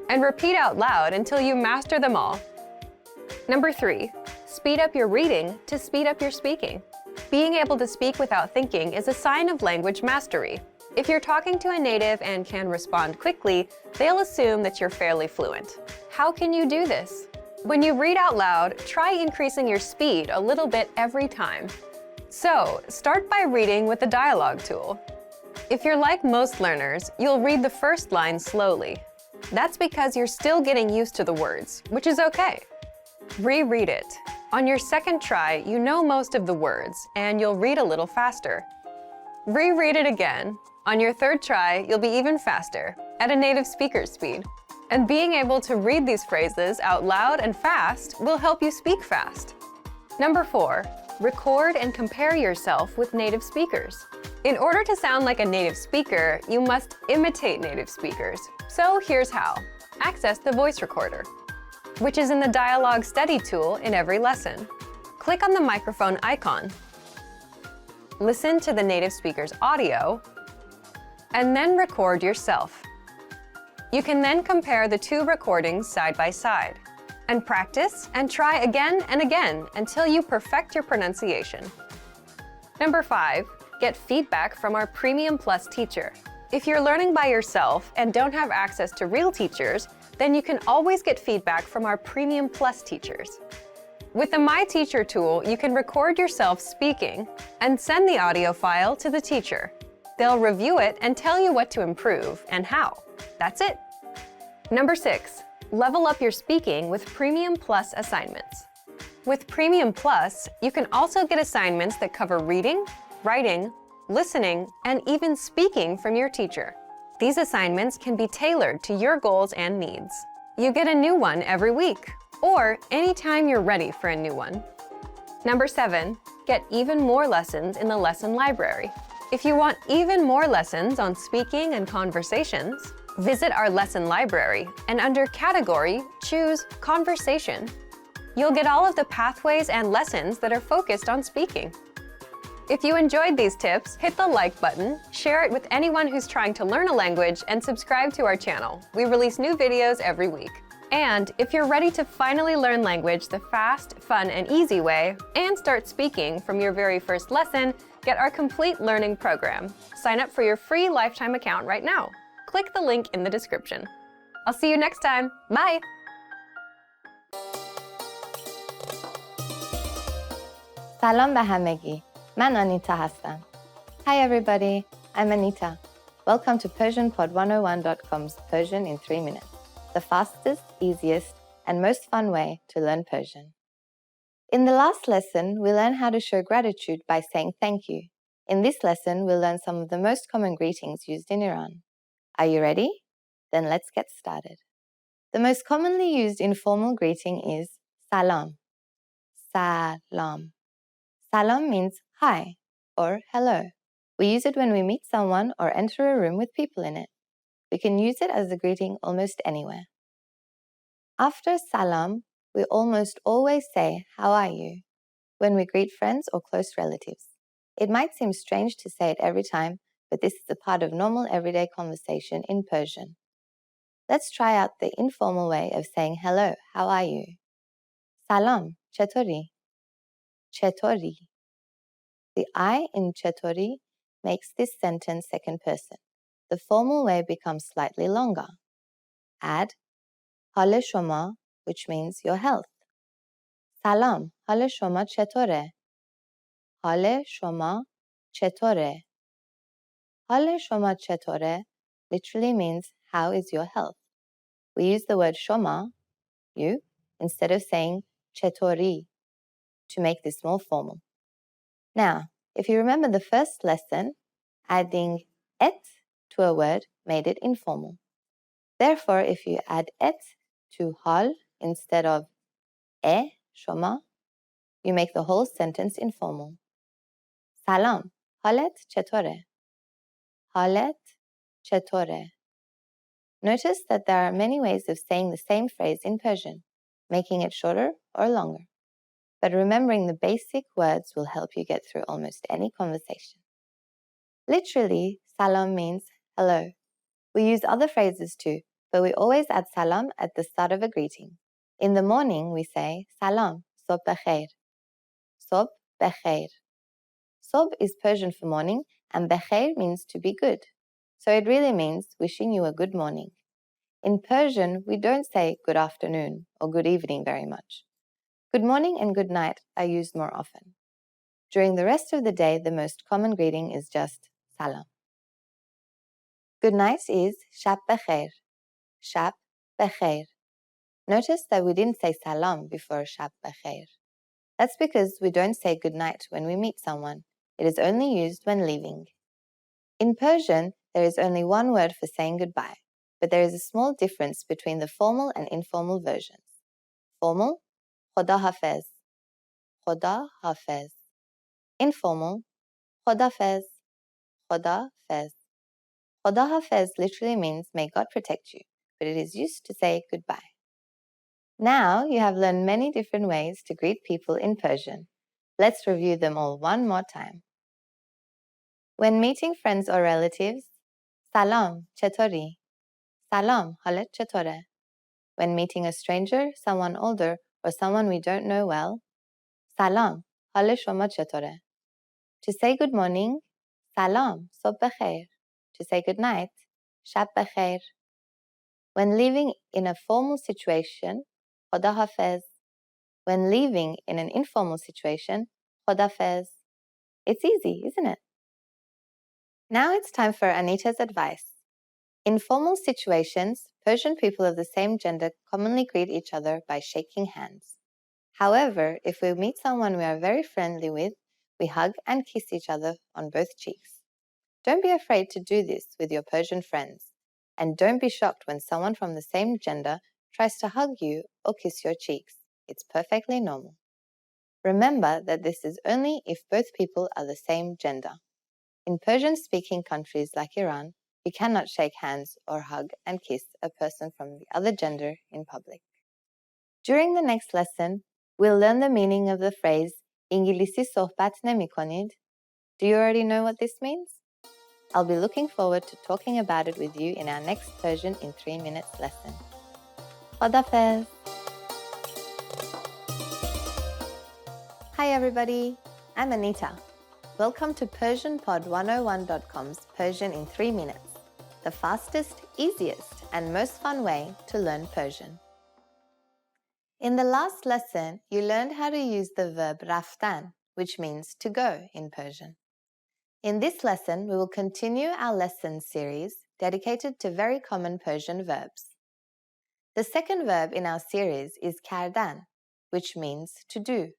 and repeat out loud until you master them all. Number 3, speed up your reading to speed up your speaking. Being able to speak without thinking is a sign of language mastery. If you're talking to a native and can respond quickly, they'll assume that you're fairly fluent. How can you do this? When you read out loud, try increasing your speed a little bit every time. So, start by reading with the dialogue tool. If you're like most learners, you'll read the first line slowly. That's because you're still getting used to the words, which is okay. Reread it. On your second try, you know most of the words, and you'll read a little faster. Reread it again. On your third try, you'll be even faster, at a native speaker's speed. And being able to read these phrases out loud and fast will help you speak fast. Number 4, record and compare yourself with native speakers. In order to sound like a native speaker, you must imitate native speakers. So here's how. Access the voice recorder, which is in the Dialogue Study tool in every lesson. Click on the microphone icon. Listen to the native speaker's audio, and then record yourself. You can then compare the 2 recordings side by side, and practice and try again and again until you perfect your pronunciation. Number 5, get feedback from our Premium Plus teacher. If you're learning by yourself and don't have access to real teachers, then you can always get feedback from our Premium Plus teachers. With the My Teacher tool, you can record yourself speaking and send the audio file to the teacher. They'll review it and tell you what to improve and how. That's it. Number 6, level up your speaking with Premium Plus assignments. With Premium Plus, you can also get assignments that cover reading, writing, listening, and even speaking from your teacher. These assignments can be tailored to your goals and needs. You get a new one every week, or anytime you're ready for a new one. Number 7, get even more lessons in the lesson library. If you want even more lessons on speaking and conversations, visit our lesson library and under Category, choose Conversation. You'll get all of the pathways and lessons that are focused on speaking. If you enjoyed these tips, hit the like button, share it with anyone who's trying to learn a language, and subscribe to our channel. We release new videos every week. And if you're ready to finally learn language the fast, fun, and easy way, and start speaking from your very first lesson, get our complete learning program. Sign up for your free lifetime account right now. Click the link in the description. I'll see you next time. Bye! سلام به همگی. من آنیتا هستم. Hi everybody, I'm Anita. Welcome to PersianPod101.com's Persian in 3 minutes, the fastest, easiest, and most fun way to learn Persian. In the last lesson, we learned how to show gratitude by saying thank you. In this lesson, we'll learn some of the most common greetings used in Iran. Are you ready? Then let's get started. The most commonly used informal greeting is salam. Salam. Salam means hi or hello. We use it when we meet someone or enter a room with people in it. We can use it as a greeting almost anywhere. After salam, we almost always say, how are you? When we greet friends or close relatives. It might seem strange to say it every time, but this is a part of normal everyday conversation in Persian. Let's try out the informal way of saying hello, how are you? Salam, chetori? Chetori. The I in chetori makes this sentence second person. the formal way becomes slightly longer. Add حال شما, which means your health. سلام, حال شما چطوره? حال شما چطوره? حال شما چطوره literally means how is your health. We use the word شما, you, instead of saying چطوری to make this more formal. Now, if you remember the first lesson, adding et to a word made it informal. Therefore, if you add et to hal instead of شما, you make the whole sentence informal. سلام, حالت چطوره? حالت چطوره? Notice that there are many ways of saying the same phrase in Persian, making it shorter or longer. But remembering the basic words will help you get through almost any conversation. Literally, salam means hello. We use other phrases too, but we always add salam at the start of a greeting. In the morning, we say salam, صبح بخیر. صبح بخیر. صبح is Persian for morning, and بخیر means to be good. So it really means wishing you a good morning. In Persian, we don't say good afternoon or good evening very much. Good morning and good night are used more often. During the rest of the day, the most common greeting is just salam. Good night is shab bekhair. Shab bekhair. Notice that we didn't say salam before shab bekhair. That's because we don't say good night when we meet someone. It is only used when leaving. In Persian, there is only one word for saying goodbye, but there is a small difference between the formal and informal versions. Formal, khoda hafez. Khoda hafez. Informal, khoda fez. Khoda fez. Khoda hafez literally means may God protect you, but it is used to say goodbye. Now you have learned many different ways to greet people in Persian. Let's review them all one more time. When meeting friends or relatives, salam, chetori. Salam, halet chetore. When meeting a stranger, someone older, or someone we don't know well, salam, hale shoma chetore. To say good morning, salam, sob bekhair. To say good night, shab bekhair. When living in a formal situation, khoda hafez. When leaving in an informal situation, khoda fez. It's easy, isn't it? Now it's time for Anita's advice. In formal situations, Persian people of the same gender commonly greet each other by shaking hands. However, if we meet someone we are very friendly with, we hug and kiss each other on both cheeks. Don't be afraid to do this with your Persian friends, and don't be shocked when someone from the same gender tries to hug you or kiss your cheeks. It's perfectly normal. Remember that this is only if both people are the same gender. In Persian-speaking countries like Iran, you cannot shake hands or hug and kiss a person from the other gender in public. During the next lesson, we'll learn the meaning of the phrase İngilizce sohbet nemikonid. Do you already know what this means? I'll be looking forward to talking about it with you in our next Persian in 3 minutes lesson. Khodafez! Hi everybody, I'm Anita. Welcome to PersianPod101.com's Persian in 3 minutes, the fastest, easiest, and most fun way to learn Persian. In the last lesson, you learned how to use the verb raftan, which means to go in Persian. In this lesson, we will continue our lesson series dedicated to very common Persian verbs. The second verb in our series is kardan, which means to do.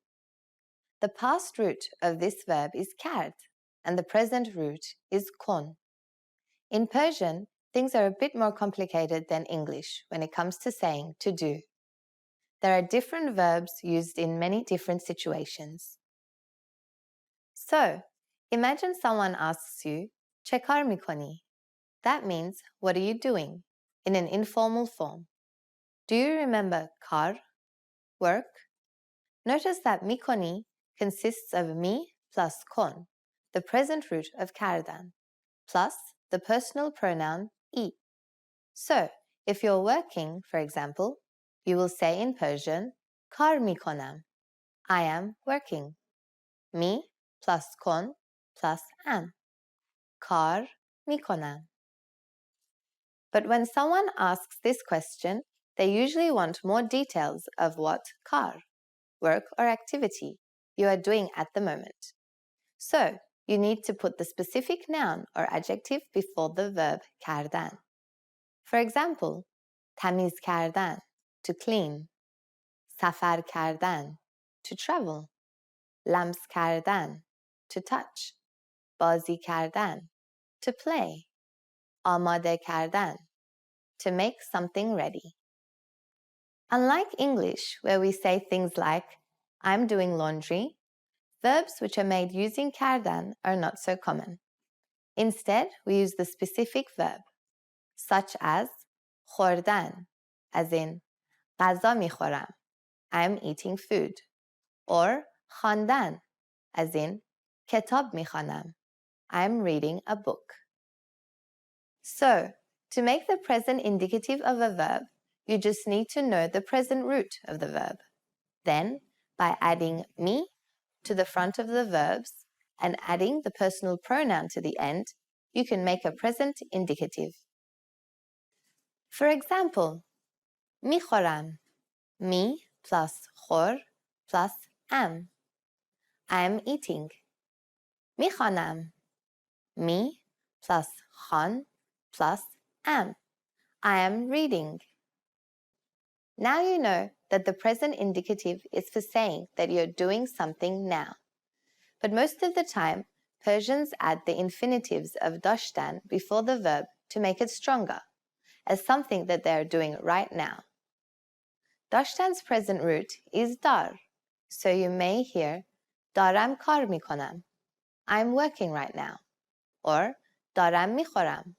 The past root of this verb is kard, and the present root is kon. In Persian, things are a bit more complicated than English when it comes to saying to do. There are different verbs used in many different situations. So, imagine someone asks you, "Che kar mikoni?" That means, what are you doing? In an informal form. Do you remember kar, work? Notice that mikoni consists of mi plus kon, the present root of kardan, plus the personal pronoun I. So, if you're working, for example, you will say in Persian, kar mikonam. I am working. Mi plus kon plus am. Kar mikonam. But when someone asks this question, they usually want more details of what kar, work or activity, you are doing at the moment. So, you need to put the specific noun or adjective before the verb kardan. For example, tamiz kardan, to clean, safar kardan, to travel, lams kardan, to touch, bazi kardan, to play, amade kardan, to make something ready. Unlike English, where we say things like, I'm doing laundry, verbs which are made using kardan are not so common. Instead, we use the specific verb, such as خوردن, as in غذا میخورم, I'm eating food, or خواندن, as in کتاب میخوانم, I'm reading a book. So, to make the present indicative of a verb, you just need to know the present root of the verb. Then, by adding mi to the front of the verbs and adding the personal pronoun to the end, you can make a present indicative. For example, میخورم, mi plus خور plus am. I am eating. میخوانم, mi plus خان plus am. I am reading. Now you know that the present indicative is for saying that you're doing something now. But most of the time, Persians add the infinitives of dashtan before the verb to make it stronger, as something that they are doing right now. Dashtan's present root is dar, so you may hear daram kar mikonam, I'm working right now, or daram mikhoram,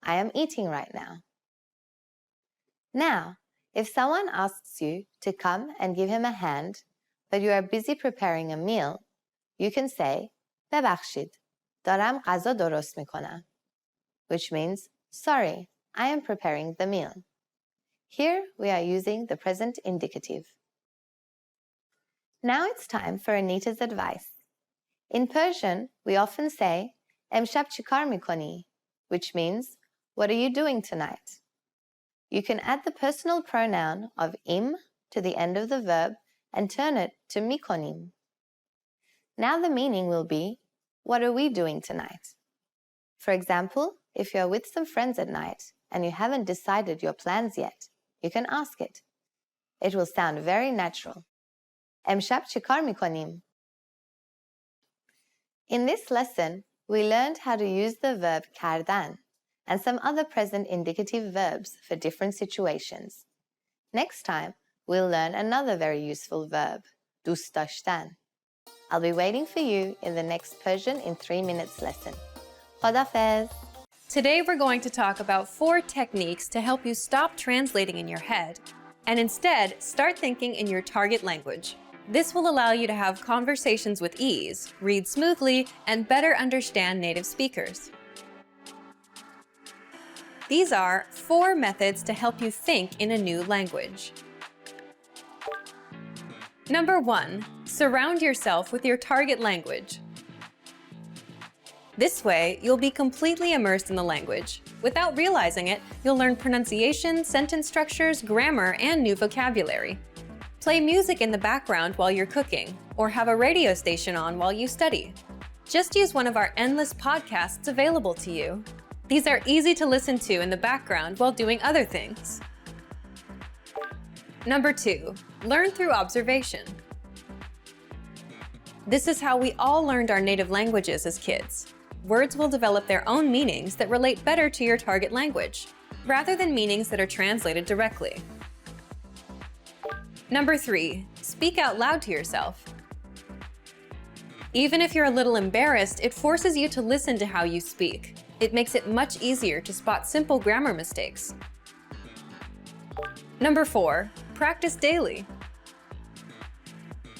I am eating right now. Now, if someone asks you to come and give him a hand, but you are busy preparing a meal, you can say ببخشید, دارم غذا درست میکنم, which means, sorry, I am preparing the meal. Here we are using the present indicative. Now it's time for Anita's advice. In Persian, we often say امشب چیکار میکنی, which means, what are you doing tonight? You can add the personal pronoun of im to the end of the verb and turn it to mikonim. Now the meaning will be, what are we doing tonight? For example, if you're with some friends at night and you haven't decided your plans yet, you can ask it. It will sound very natural. امشب چیکار میکنیم? In this lesson, we learned how to use the verb kardan and some other present indicative verbs for different situations. Next time, we'll learn another very useful verb, دوست داشتن. I'll be waiting for you in the next Persian in 3 minutes lesson. Khodafez! Today we're going to talk about 4 techniques to help you stop translating in your head and instead start thinking in your target language. This will allow you to have conversations with ease, read smoothly, and better understand native speakers. These are 4 methods to help you think in a new language. Number 1, surround yourself with your target language. This way, you'll be completely immersed in the language. Without realizing it, you'll learn pronunciation, sentence structures, grammar, and new vocabulary. Play music in the background while you're cooking, or have a radio station on while you study. Just use one of our endless podcasts available to you. These are easy to listen to in the background while doing other things. Number 2, learn through observation. This is how we all learned our native languages as kids. Words will develop their own meanings that relate better to your target language, rather than meanings that are translated directly. Number 3, speak out loud to yourself. Even if you're a little embarrassed, it forces you to listen to how you speak. It makes it much easier to spot simple grammar mistakes. Number 4, practice daily.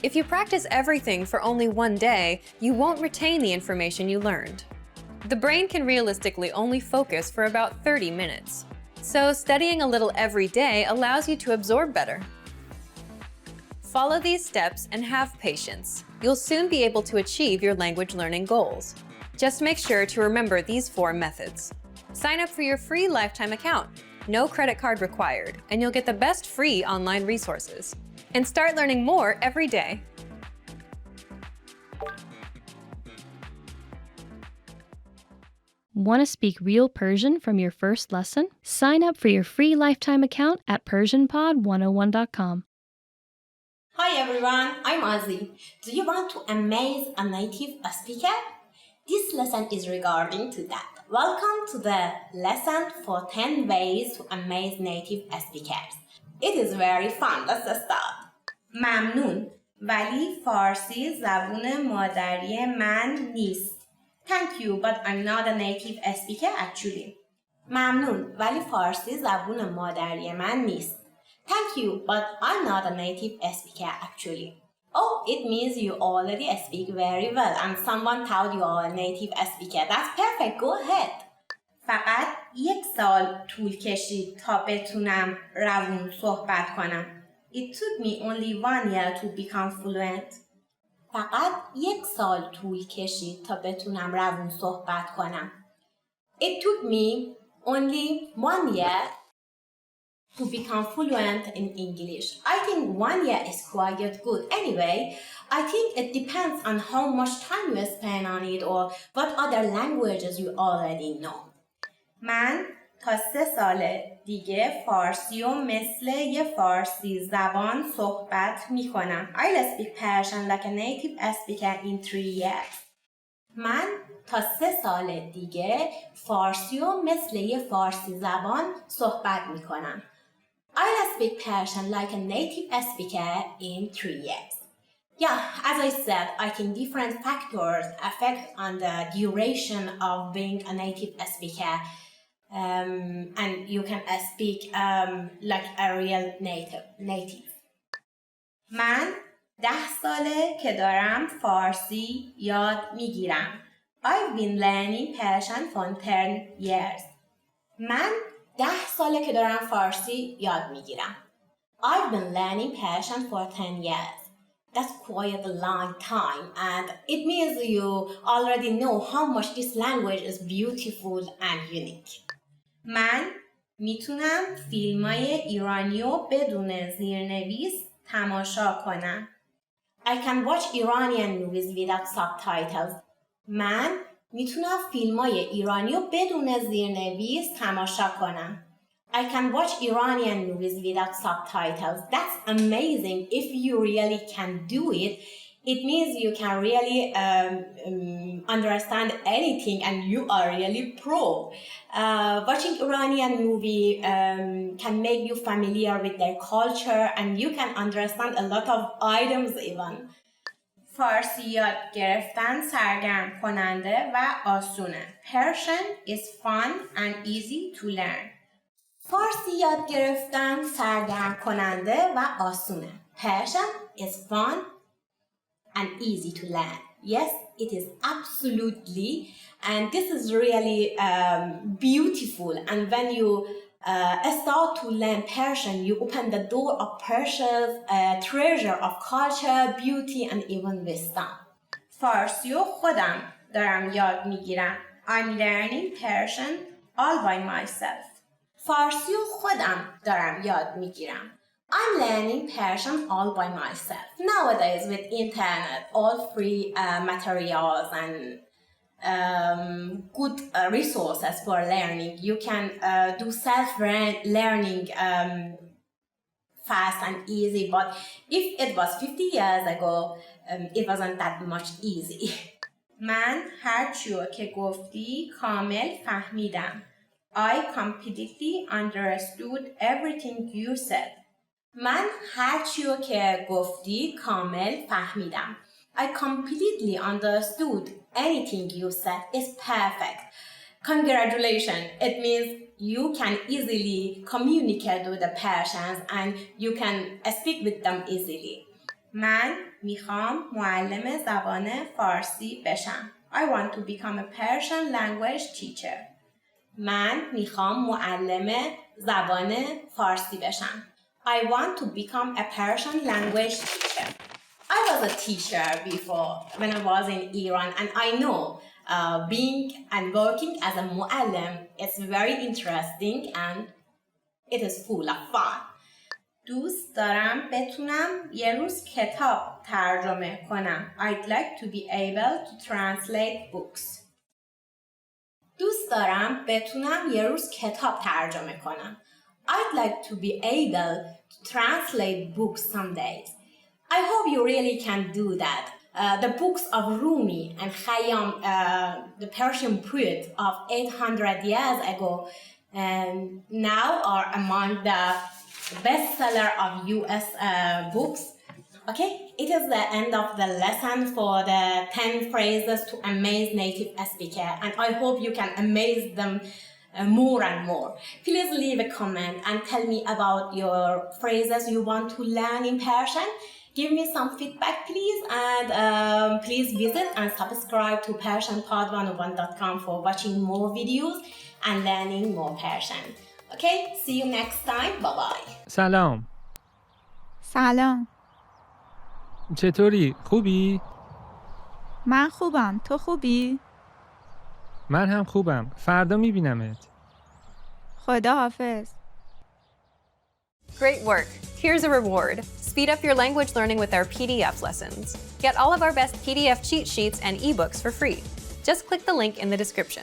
If you practice everything for only one day, you won't retain the information you learned. The brain can realistically only focus for about 30 minutes. So studying a little every day allows you to absorb better. Follow these steps and have patience. You'll soon be able to achieve your language learning goals. Just make sure to remember these 4 methods. Sign up for your free lifetime account. No credit card required, and you'll get the best free online resources. And start learning more every day. Want to speak real Persian from your first lesson? Sign up for your free lifetime account at PersianPod101.com. Hi everyone, I'm Ozzy. Do you want to amaze a native speaker? This lesson is regarding to that. Welcome to the lesson for 10 ways to amaze native speakers. It is very fun. Let's start. ممنون ولی فارسی زبون مادری من نیست. Thank you, but I'm not a native speaker actually. ممنون ولی فارسی زبون مادری من نیست. Thank you, but I'm not a native speaker actually. Oh, it means you already speak very well and someone told you are a native speaker. That's perfect, go ahead. فقط 1 سال طول کشید تا بتونم روون صحبت کنم. It took me only 1 year to become fluent. فقط 1 سال طول کشید تا بتونم روون صحبت کنم. It took me only 1 year to become fluent in English. I think 1 year is quite good. Anyway, I think it depends on how much time you spend on it or what other languages you already know. من تا 3 سال دیگه فارسی و مثل یه فارسی زبان صحبت می کنم. I'll speak Persian like a native speaker in 3 years. من تا 3 سال دیگه فارسی و مثل یه فارسی زبان صحبت می کنم. I'll speak Persian like a native speaker in 3 years. Yeah, as I said, I think different factors affect on the duration of being a native speaker. And you can speak like a real native. من 10 ساله که دارم فارسی یاد میگیرم. I've been learning Persian for 10 years. من 10 ساله که دارم فارسی یاد میگیرم. I've been learning Persian for 10 years. That's quite a long time and it means you already know how much this language is beautiful and unique. من میتونم فیلمای ایرانی رو بدون زیرنویس تماشا کنم. I can watch Iranian movies without subtitles. من میتونم فیلمای ایرانی رو بدون زیرنویس تماشا کنم. I can watch Iranian movies without subtitles. That's amazing. If you really can do it, it means you can really understand anything and you are really pro. Watching Iranian movie can make you familiar with their culture and you can understand a lot of items even. فارسی یاد گرفتن سرگرم کننده و آسونه. Persian is fun and easy to learn. فارسی یاد گرفتن سرگرم کننده و آسونه. Persian is fun and easy to learn. Yes, it is absolutely, and this is really beautiful. And when you start to learn Persian, you open the door of Persia's treasure of culture, beauty, and even wisdom. فارسی رو خودم دارم یاد میگیرم. I'm learning Persian all by myself. فارسی رو خودم دارم یاد میگیرم. I'm learning Persian all by myself. Nowadays with internet, all free materials and good resources for learning, you can do self-learning fast and easy. But if it was 50 years ago, it wasn't that much easy. من هر چیو که گفتی کامل فهمیدم. I completely understood everything you said. من هر چیو که گفتی کامل فهمیدم. I completely understood anything you said. It's perfect. Congratulations. It means you can easily communicate with the Persians and you can speak with them easily. من میخوام معلم زبان فارسی بشم. I want to become a Persian language teacher. من میخوام معلم زبان فارسی بشم. I want to become a Persian language teacher. I was a teacher before when I was in Iran and I know being and working as a معلم is very interesting and it is full of fun. دوست دارم بتونم یه روز کتاب ترجمه کنم. I'd like to be able to translate books. دوست دارم بتونم یه روز کتاب ترجمه کنم. I'd like to be able to translate books some days. I hope you really can do that. The books of Rumi and Khayyam, the Persian poet of 800 years ago, now are among the bestseller of US books. Okay, it is the end of the lesson for the 10 phrases to amaze native speaker, and I hope you can amaze them more and more. Please leave a comment and tell me about your phrases you want to learn in Persian. Give me some feedback, please, and please visit and subscribe to PersianPod101.com for watching more videos and learning more Persian. Okay, see you next time. Bye-bye. سلام. سلام. چطوری؟ خوبی؟ من خوبم. تو خوبی؟ من هم خوبم. فردا میبینمت. خدا حافظ. Great work! Here's a reward. Speed up your language learning with our PDF lessons. Get all of our best PDF cheat sheets and ebooks for free. Just click the link in the description.